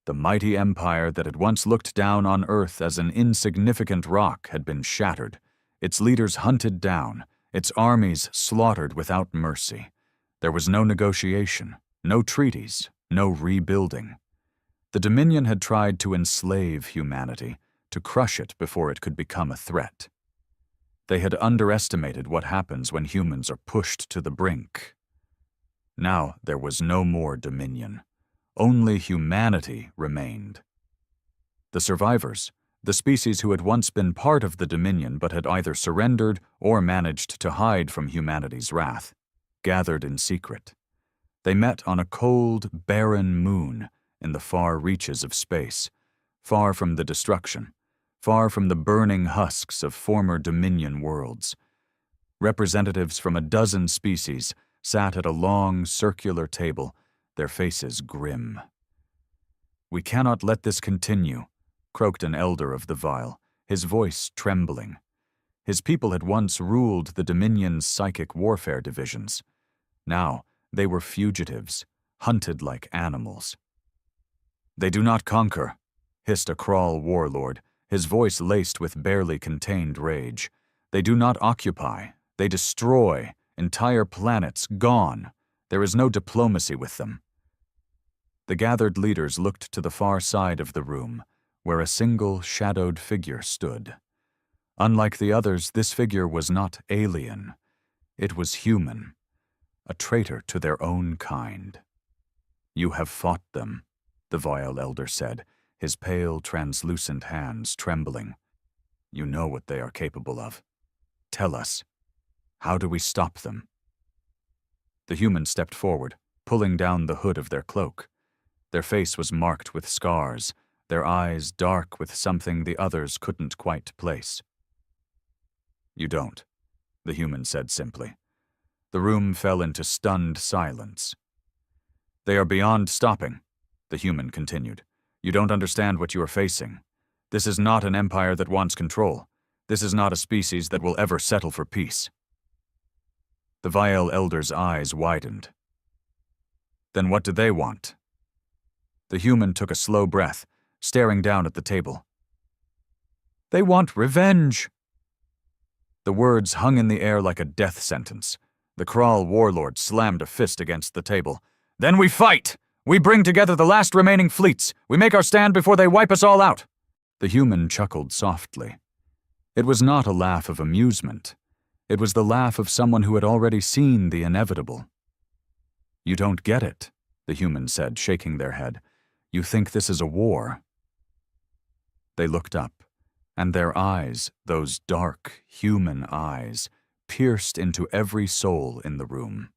The mighty empire that had once looked down on Earth as an insignificant rock had been shattered, its leaders hunted down, its armies slaughtered without mercy. There was no negotiation, no treaties, no rebuilding. The Dominion had tried to enslave humanity, to crush it before it could become a threat. They had underestimated what happens when humans are pushed to the brink. Now there was no more Dominion. Only humanity remained. The survivors, the species who had once been part of the Dominion but had either surrendered or managed to hide from humanity's wrath, gathered in secret. They met on a cold, barren moon in the far reaches of space, far from the destruction, far from the burning husks of former Dominion worlds. Representatives from a dozen species sat at a long, circular table, their faces grim. "We cannot let this continue," croaked an elder of the Vial, his voice trembling. His people had once ruled the Dominion's psychic warfare divisions. Now they were fugitives, hunted like animals. "They do not conquer," hissed a Crawl warlord, his voice laced with barely contained rage. "They do not occupy. They destroy. Entire planets gone. There is no diplomacy with them." The gathered leaders looked to the far side of the room, where a single shadowed figure stood. Unlike the others, this figure was not alien. It was human, a traitor to their own kind. "You have fought them," the Vial elder said, his pale, translucent hands trembling. "You know what they are capable of. Tell us. How do we stop them?" The human stepped forward, pulling down the hood of their cloak. Their face was marked with scars, their eyes dark with something the others couldn't quite place. "You don't," the human said simply. The room fell into stunned silence. "They are beyond stopping," the human continued. "You don't understand what you are facing. This is not an empire that wants control. This is not a species that will ever settle for peace." The Vial elder's eyes widened. "Then what do they want?" The human took a slow breath, staring down at the table. "They want revenge." The words hung in the air like a death sentence. The Crawl warlord slammed a fist against the table. "Then we fight! We bring together the last remaining fleets! We make our stand before they wipe us all out!" The human chuckled softly. It was not a laugh of amusement. It was the laugh of someone who had already seen the inevitable. "You don't get it," the human said, shaking their head. "You think this is a war." They looked up, and their eyes, those dark, human eyes, pierced into every soul in the room.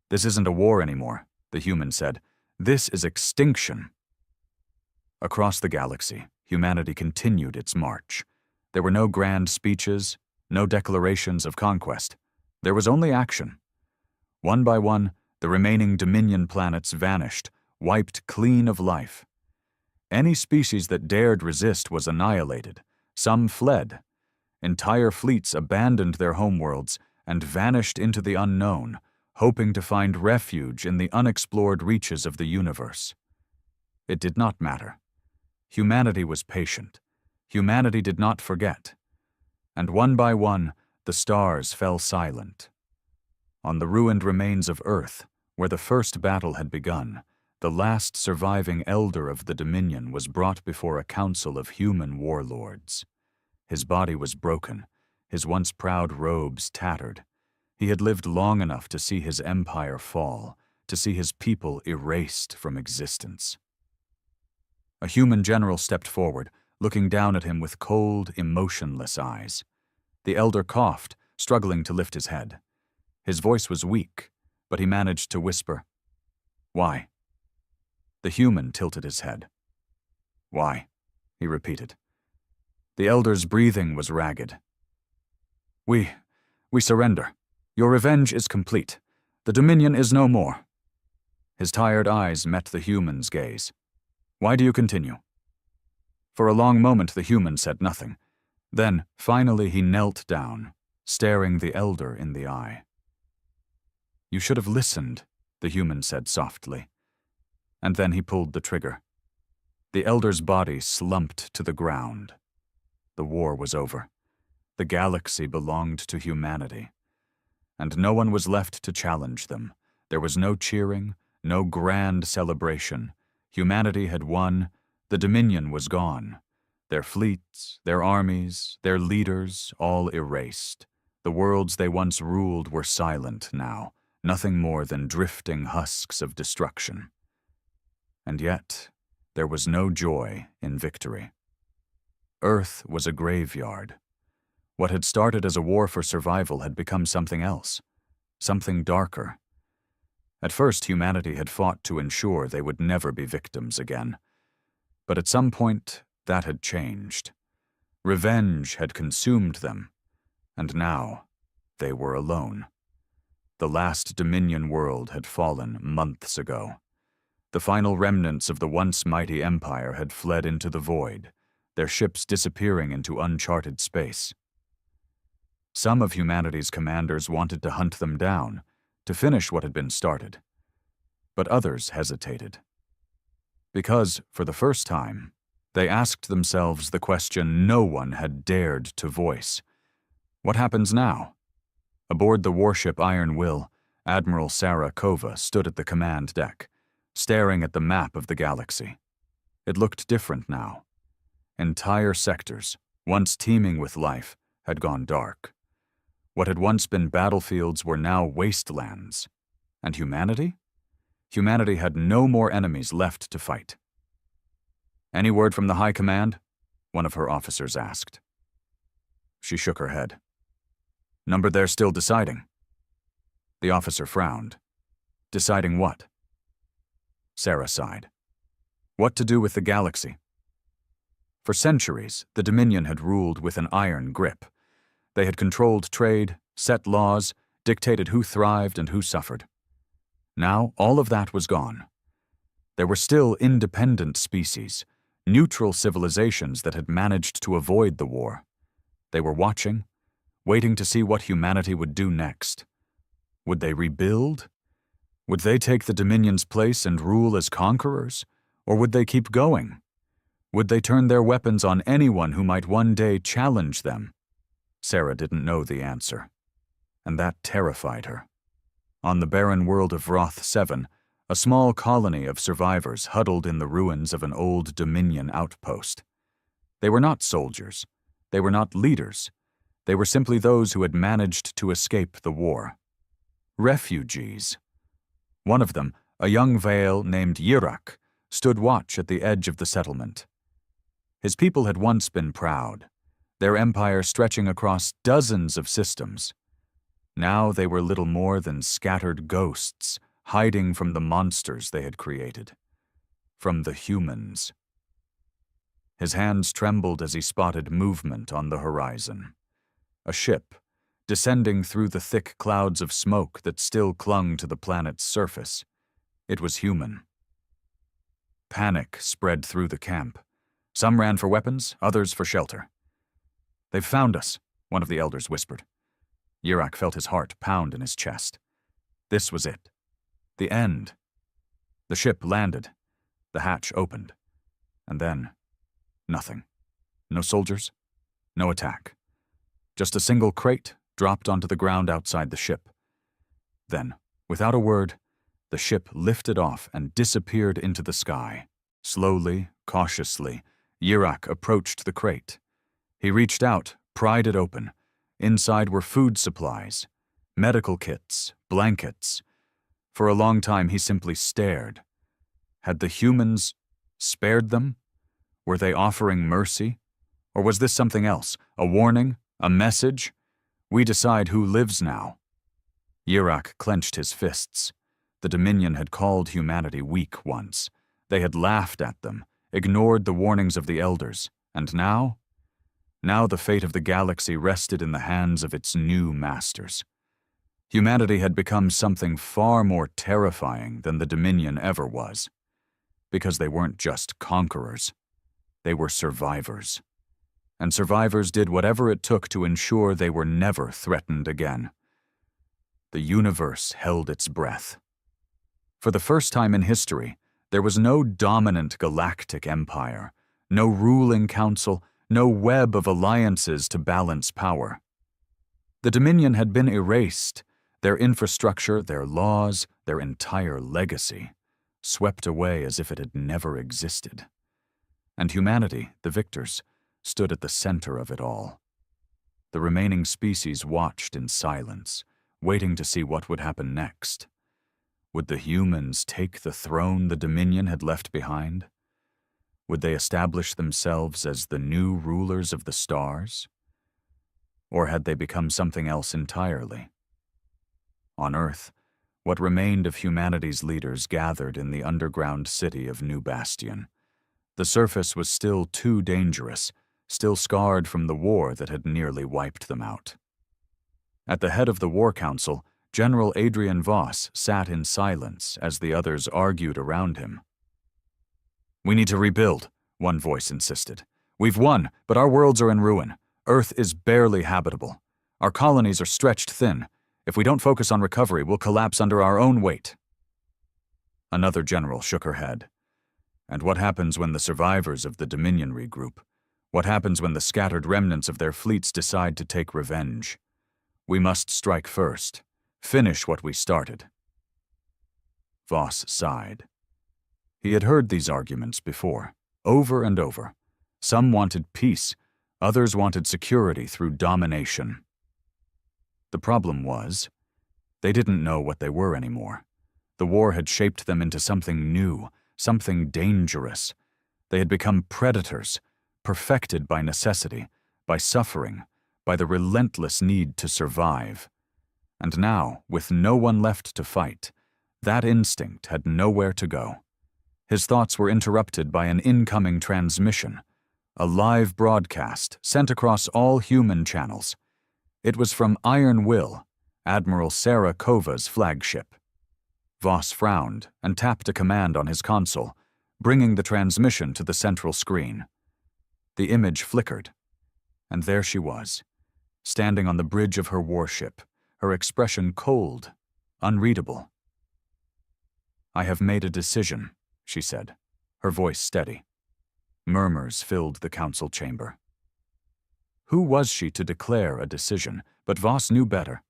"This isn't a war anymore," the human said. "This is extinction." Across the galaxy, humanity continued its march. There were no grand speeches, No declarations of conquest. There was only action. One by one, the remaining Dominion planets vanished, wiped clean of life. Any species that dared resist was annihilated. Some fled. Entire fleets abandoned their homeworlds and vanished into the unknown, hoping to find refuge in the unexplored reaches of the universe. It did not matter. Humanity was patient. Humanity did not forget. And one by one, the stars fell silent. On the ruined remains of Earth, where the first battle had begun, the last surviving elder of the Dominion was brought before a council of human warlords. His body was broken, his once proud robes tattered. He had lived long enough to see his empire fall, to see his people erased from existence. A human general stepped forward, looking down at him with cold, emotionless eyes. The elder coughed, struggling to lift his head. His voice was weak, but he managed to whisper, "Why?" The human tilted his head. "Why?" he repeated. The elder's breathing was ragged. We surrender. Your revenge is complete. The Dominion is no more." His tired eyes met the human's gaze. "Why do you continue?" For a long moment the human said nothing. Then, finally, he knelt down, staring the elder in the eye. "You should have listened," the human said softly. And then he pulled the trigger. The elder's body slumped to the ground. The war was over. The galaxy belonged to humanity. And no one was left to challenge them. There was no cheering, no grand celebration. Humanity had won. The Dominion was gone. Their fleets, their armies, their leaders, all erased. The worlds they once ruled were silent now, nothing more than drifting husks of destruction. And yet, there was no joy in victory. Earth was a graveyard. What had started as a war for survival had become something else, something darker. At first, humanity had fought to ensure they would never be victims again. But at some point, that had changed. Revenge had consumed them, and now they were alone. The last Dominion world had fallen months ago. The final remnants of the once mighty empire had fled into the void, their ships disappearing into uncharted space. Some of humanity's commanders wanted to hunt them down, to finish what had been started. But others hesitated. Because, for the first time, they asked themselves the question no one had dared to voice. What happens now? Aboard the warship Iron Will, Admiral Sarah Kova stood at the command deck, staring at the map of the galaxy. It looked different now. Entire sectors, once teeming with life, had gone dark. What had once been battlefields were now wastelands. And humanity? Humanity had no more enemies left to fight. "Any word from the High Command?" one of her officers asked. She shook her head. "Number they're still deciding." The officer frowned. "Deciding what?" Sarah sighed. "What to do with the galaxy?" For centuries, the Dominion had ruled with an iron grip. They had controlled trade, set laws, dictated who thrived and who suffered. Now, all of that was gone. There were still independent species, neutral civilizations that had managed to avoid the war. They were watching, waiting to see what humanity would do next. Would they rebuild? Would they take the Dominion's place and rule as conquerors? Or would they keep going? Would they turn their weapons on anyone who might one day challenge them? Sarah didn't know the answer, and that terrified her. On the barren world of Roth 7, a small colony of survivors huddled in the ruins of an old Dominion outpost. They were not soldiers. They were not leaders. They were simply those who had managed to escape the war. Refugees. One of them, a young Vale named Yirak, stood watch at the edge of the settlement. His people had once been proud, their empire stretching across dozens of systems. Now they were little more than scattered ghosts, hiding from the monsters they had created. From the humans. His hands trembled as he spotted movement on the horizon. a ship, descending through the thick clouds of smoke that still clung to the planet's surface. It was human. Panic spread through the camp. Some ran for weapons, others for shelter. "They've found us," one of the elders whispered. Yirak felt his heart pound in his chest. This was it. The end. The ship landed. The hatch opened. And then, nothing. No soldiers, no attack. Just a single crate dropped onto the ground outside the ship. Then, without a word, the ship lifted off and disappeared into the sky. Slowly, cautiously, Yirak approached the crate. He reached out, pried it open. Inside were food supplies, medical kits, blankets. For a long time he simply stared. Had the humans spared them? Were they offering mercy? Or was this something else? A warning? A message? We decide who lives now. Yirak clenched his fists. The Dominion had called humanity weak once. They had laughed at them, ignored the warnings of the elders. And now? Now the fate of the galaxy rested in the hands of its new masters. Humanity had become something far more terrifying than the Dominion ever was. Because they weren't just conquerors. They were survivors. And survivors did whatever it took to ensure they were never threatened again. The universe held its breath. For the first time in history, there was no dominant galactic empire, no ruling council, no web of alliances to balance power. The Dominion had been erased, their infrastructure, their laws, their entire legacy, swept away as if it had never existed. And humanity, the victors, stood at the center of it all. The remaining species watched in silence, waiting to see what would happen next. Would the humans take the throne the Dominion had left behind? Would they establish themselves as the new rulers of the stars? Or had they become something else entirely? On Earth, what remained of humanity's leaders gathered in the underground city of New Bastion. The surface was still too dangerous, still scarred from the war that had nearly wiped them out. At the head of the War Council, General Adrian Voss sat in silence as the others argued around him. "We need to rebuild," one voice insisted. "We've won, but our worlds are in ruin. Earth is barely habitable. Our colonies are stretched thin. If we don't focus on recovery, we'll collapse under our own weight." Another general shook her head. "And what happens when the survivors of the Dominion regroup? What happens when the scattered remnants of their fleets decide to take revenge? We must strike first. Finish what we started." Voss sighed. He had heard these arguments before, over and over. Some wanted peace, others wanted security through domination. The problem was, they didn't know what they were anymore. The war had shaped them into something new, something dangerous. They had become predators, perfected by necessity, by suffering, by the relentless need to survive. And now, with no one left to fight, that instinct had nowhere to go. His thoughts were interrupted by an incoming transmission, a live broadcast sent across all human channels. It was from Iron Will, Admiral Sarah Kova's flagship. Voss frowned and tapped a command on his console, bringing the transmission to the central screen. The image flickered, and there she was, standing on the bridge of her warship, her expression cold, unreadable. "I have made a decision," she said, her voice steady. Murmurs filled the council chamber. Who was she to declare a decision? But Voss knew better.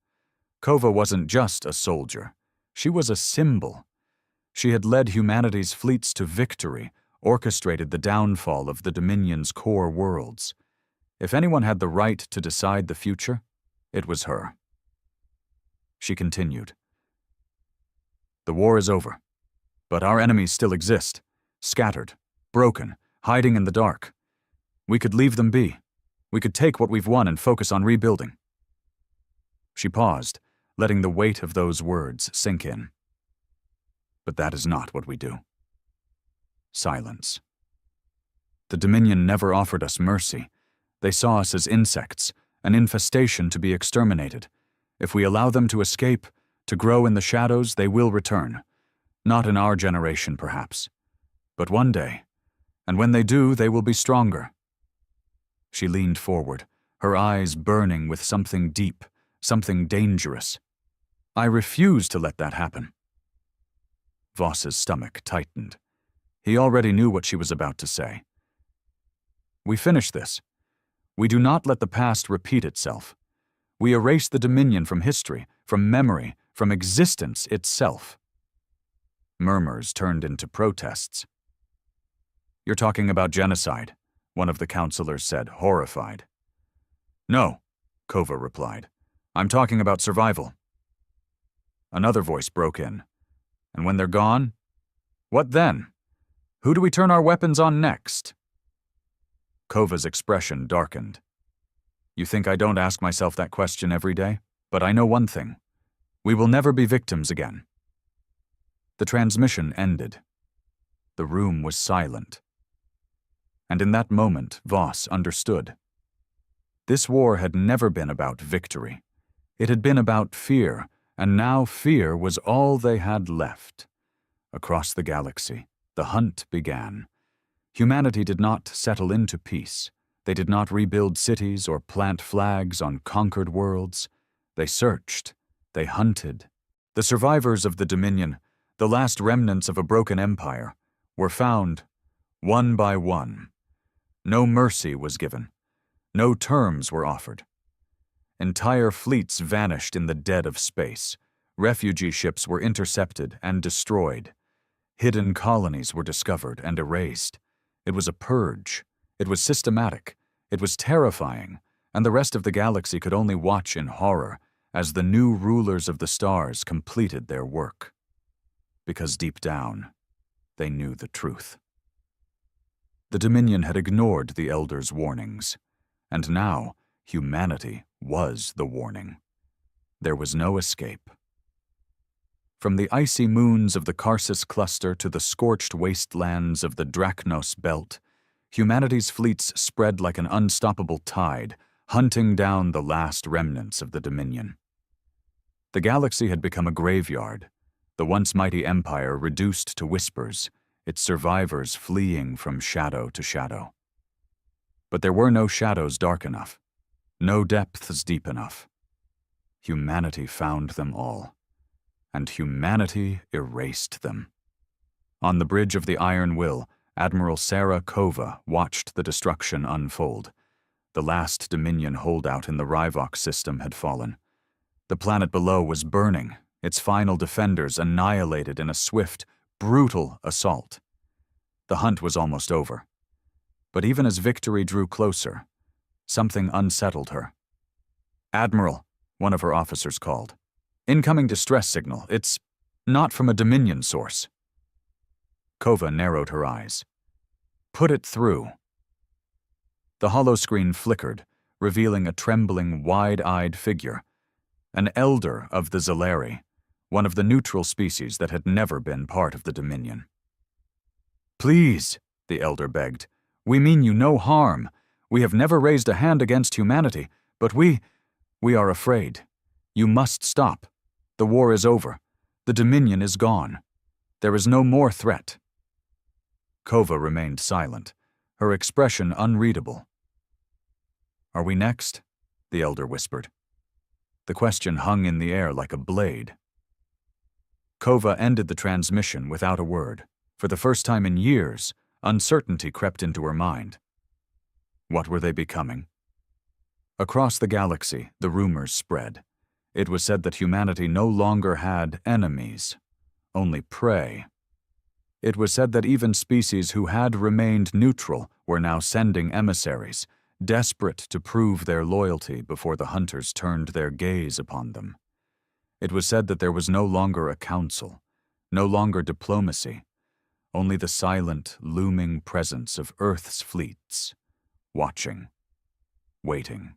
Kova wasn't just a soldier. She was a symbol. She had led humanity's fleets to victory, orchestrated the downfall of the Dominion's core worlds. If anyone had the right to decide the future, it was her. She continued. "The war is over, but our enemies still exist, scattered, broken, hiding in the dark. We could leave them be. We could take what we've won and focus on rebuilding." She paused, letting the weight of those words sink in. "But that is not what we do." Silence. "The Dominion never offered us mercy. They saw us as insects, an infestation to be exterminated. If we allow them to escape, to grow in the shadows, they will return. Not in our generation, perhaps, but one day, and when they do, they will be stronger." She leaned forward, her eyes burning with something deep, something dangerous. "I refuse to let that happen." Voss's stomach tightened. He already knew what she was about to say. "We finish this. We do not let the past repeat itself. We erase the Dominion from history, from memory, from existence itself." Murmurs turned into protests. "You're talking about genocide," one of the counselors said, horrified. "No," Kova replied. "I'm talking about survival." Another voice broke in. "And when they're gone? What then? Who do we turn our weapons on next?" Kova's expression darkened. "You think I don't ask myself that question every day? But I know one thing. We will never be victims again." The transmission ended. The room was silent. And in that moment, Voss understood. This war had never been about victory. It had been about fear, and now fear was all they had left. Across the galaxy, the hunt began. Humanity did not settle into peace. They did not rebuild cities or plant flags on conquered worlds. They searched. They hunted. The survivors of the Dominion, the last remnants of a broken empire, were found one by one. No mercy was given. No terms were offered. Entire fleets vanished in the dead of space. Refugee ships were intercepted and destroyed. Hidden colonies were discovered and erased. It was a purge. It was systematic. It was terrifying, and the rest of the galaxy could only watch in horror as the new rulers of the stars completed their work. Because deep down, they knew the truth. The Dominion had ignored the Elders' warnings, and now humanity was the warning. There was no escape. From the icy moons of the Karsus cluster to the scorched wastelands of the Drachnos belt, humanity's fleets spread like an unstoppable tide, hunting down the last remnants of the Dominion. The galaxy had become a graveyard, the once mighty empire reduced to whispers, its survivors fleeing from shadow to shadow. But there were no shadows dark enough, no depths deep enough. Humanity found them all, and humanity erased them. On the bridge of the Iron Will, Admiral Sarah Kova watched the destruction unfold. The last Dominion holdout in the Ryvok system had fallen. The planet below was burning, its final defenders annihilated in a swift, brutal assault. The hunt was almost over. But even as victory drew closer, something unsettled her. "Admiral," one of her officers called. "Incoming distress signal. It's not from a Dominion source." Kova narrowed her eyes. "Put it through." The holoscreen flickered, revealing a trembling, wide-eyed figure, an elder of the Zeleri, one of the neutral species that had never been part of the Dominion. "Please," the elder begged, "we mean you no harm. We have never raised a hand against humanity, but we are afraid. You must stop. The war is over. The Dominion is gone. There is no more threat." Kova remained silent, her expression unreadable. "Are we next?" the elder whispered. The question hung in the air like a blade. Kova ended the transmission without a word. For the first time in years, uncertainty crept into her mind. What were they becoming? Across the galaxy, the rumors spread. It was said that humanity no longer had enemies, only prey. It was said that even species who had remained neutral were now sending emissaries, desperate to prove their loyalty before the hunters turned their gaze upon them. It was said that there was no longer a council, no longer diplomacy, only the silent, looming presence of Earth's fleets, watching, waiting.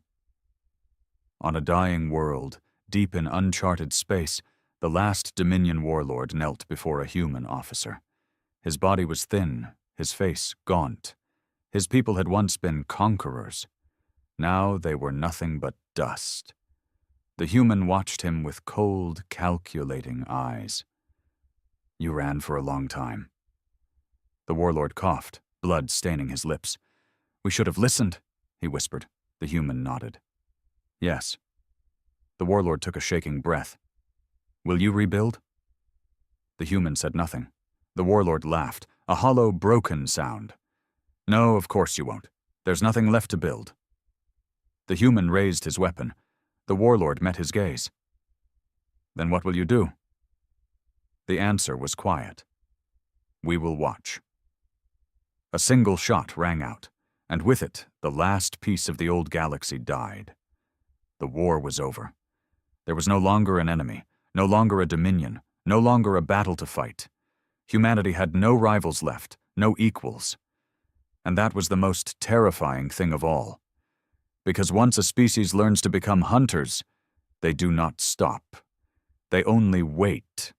On a dying world, deep in uncharted space, the last Dominion warlord knelt before a human officer. His body was thin, his face gaunt. His people had once been conquerors. Now they were nothing but dust. The human watched him with cold, calculating eyes. You ran for a long time. The warlord coughed, blood staining his lips. We should have listened, he whispered. The human nodded. Yes. The warlord took a shaking breath. Will you rebuild? The human said nothing. The warlord laughed, a hollow, broken sound. No, of course you won't. There's nothing left to build. The human raised his weapon. The warlord met his gaze. Then what will you do? The answer was quiet. We will watch. A single shot rang out, and with it, the last piece of the old galaxy died. The war was over. There was no longer an enemy, no longer a dominion, no longer a battle to fight. Humanity had no rivals left, no equals. And that was the most terrifying thing of all. Because once a species learns to become hunters, they do not stop. They only wait.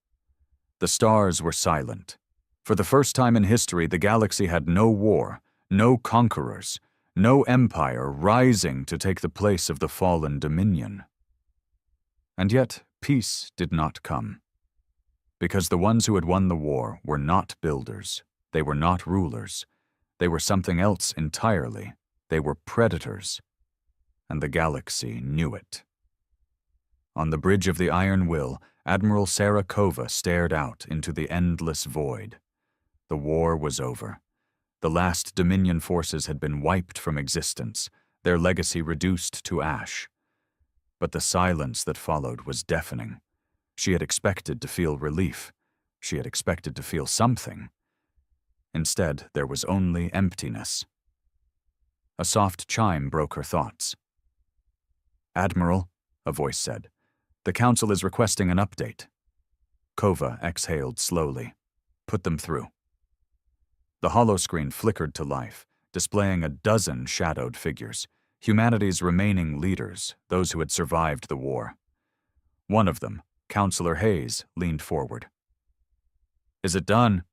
The stars were silent. For the first time in history, the galaxy had no war, no conquerors, no empire rising to take the place of the fallen dominion. And yet, peace did not come. Because the ones who had won the war were not builders. They were not rulers. They were something else entirely. They were predators. And the galaxy knew it. On the bridge of the Iron Will, Admiral Sarah Kova stared out into the endless void. The war was over. The last Dominion forces had been wiped from existence, their legacy reduced to ash. But the silence that followed was deafening. She had expected to feel relief. She had expected to feel something. Instead, there was only emptiness. A soft chime broke her thoughts. Admiral, a voice said, the Council is requesting an update. Kova exhaled slowly. Put them through. The holoscreen flickered to life, displaying a dozen shadowed figures, humanity's remaining leaders, those who had survived the war. One of them, Counselor Hayes, leaned forward. Is it done?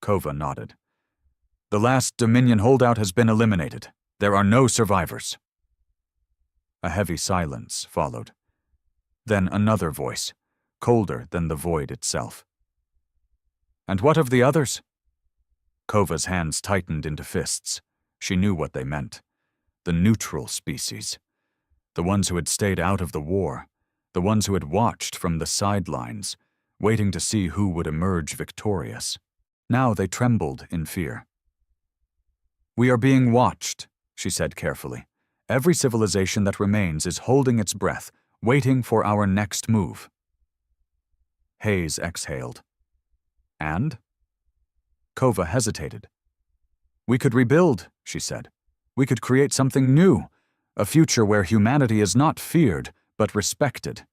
Kova nodded. The last Dominion holdout has been eliminated. There are no survivors. A heavy silence followed. Then another voice, colder than the void itself. And what of the others? Kova's hands tightened into fists. She knew what they meant. The neutral species. The ones who had stayed out of the war. The ones who had watched from the sidelines, waiting to see who would emerge victorious. Now they trembled in fear. We are being watched, she said carefully. Every civilization that remains is holding its breath, waiting for our next move. Hayes exhaled. And? Kova hesitated. We could rebuild, she said. We could create something new, a future where humanity is not feared, but respected,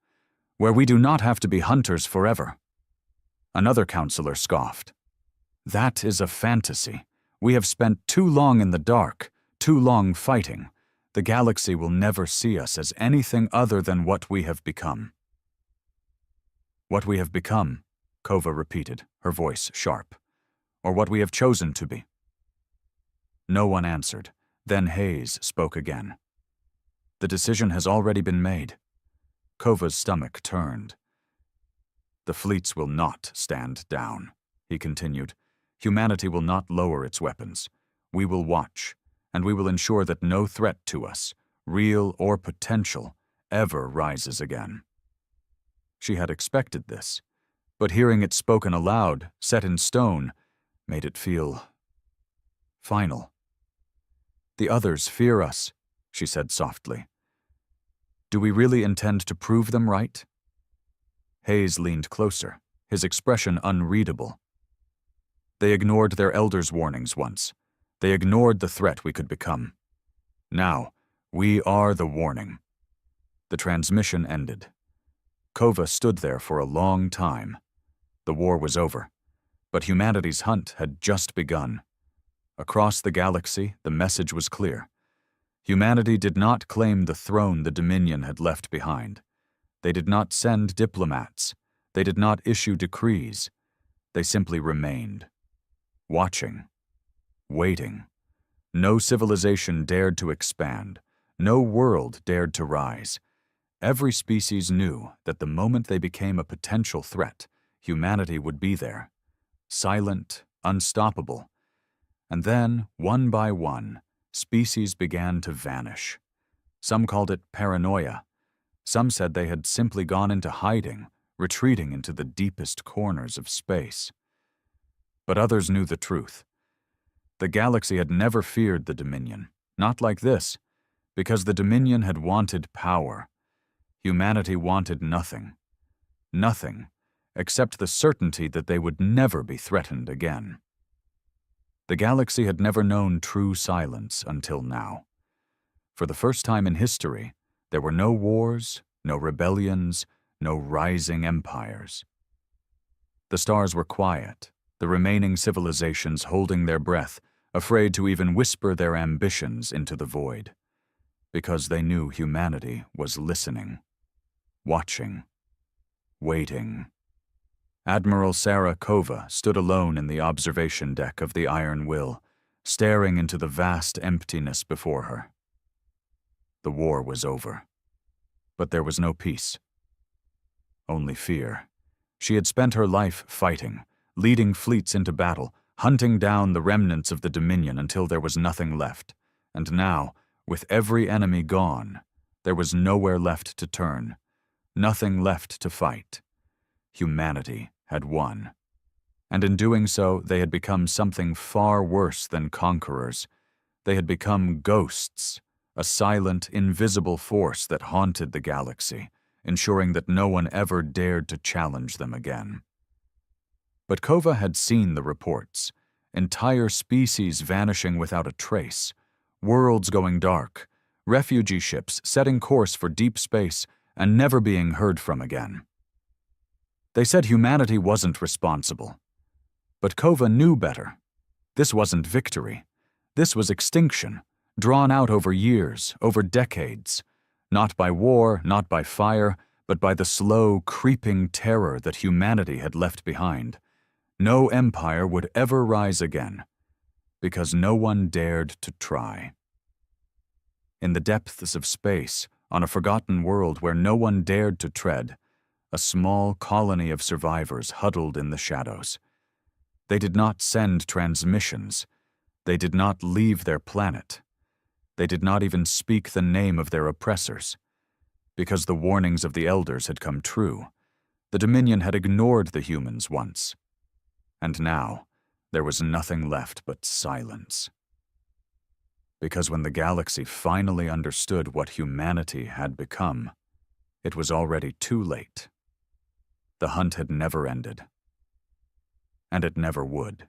where we do not have to be hunters forever. Another counselor scoffed. That is a fantasy. We have spent too long in the dark, too long fighting. The galaxy will never see us as anything other than what we have become. What we have become, Kova repeated, her voice sharp. Or what we have chosen to be. No one answered. Then Hayes spoke again. The decision has already been made. Kova's stomach turned. The fleets will not stand down, he continued. Humanity will not lower its weapons. We will watch, and we will ensure that no threat to us, real or potential, ever rises again. She had expected this, but hearing it spoken aloud, set in stone, made it feel final. The others fear us, she said softly. Do we really intend to prove them right? Hayes leaned closer, his expression unreadable. They ignored their elders' warnings once. They ignored the threat we could become. Now, we are the warning. The transmission ended. Kova stood there for a long time. The war was over, but humanity's hunt had just begun. Across the galaxy, the message was clear. Humanity did not claim the throne the Dominion had left behind. They did not send diplomats. They did not issue decrees. They simply remained. Watching. Waiting. No civilization dared to expand. No world dared to rise. Every species knew that the moment they became a potential threat, humanity would be there, silent, unstoppable. And then, one by one, species began to vanish. Some called it paranoia. Some said they had simply gone into hiding, retreating into the deepest corners of space. But others knew the truth. The galaxy had never feared the Dominion, not like this, because the Dominion had wanted power. Humanity wanted nothing. Nothing, except the certainty that they would never be threatened again. The galaxy had never known true silence until now. For the first time in history, there were no wars, no rebellions, no rising empires. The stars were quiet, the remaining civilizations holding their breath, afraid to even whisper their ambitions into the void, because they knew humanity was listening, watching, waiting. Admiral Sarah Kova stood alone in the observation deck of the Iron Will, staring into the vast emptiness before her. The war was over, but there was no peace. Only fear. She had spent her life fighting, leading fleets into battle, hunting down the remnants of the Dominion until there was nothing left. And now, with every enemy gone, there was nowhere left to turn, nothing left to fight. Humanity had won. And in doing so, they had become something far worse than conquerors. They had become ghosts, a silent, invisible force that haunted the galaxy, ensuring that no one ever dared to challenge them again. But Kova had seen the reports. Entire species vanishing without a trace, worlds going dark, refugee ships setting course for deep space and never being heard from again. They said humanity wasn't responsible. But Kova knew better. This wasn't victory. This was extinction, drawn out over years, over decades. Not by war, not by fire, but by the slow, creeping terror that humanity had left behind. No empire would ever rise again, because no one dared to try. In the depths of space, on a forgotten world where no one dared to tread, a small colony of survivors huddled in the shadows. They did not send transmissions. They did not leave their planet. They did not even speak the name of their oppressors. Because the warnings of the elders had come true, the Dominion had ignored the humans once. And now, there was nothing left but silence. Because when the galaxy finally understood what humanity had become, it was already too late. The hunt had never ended, and it never would.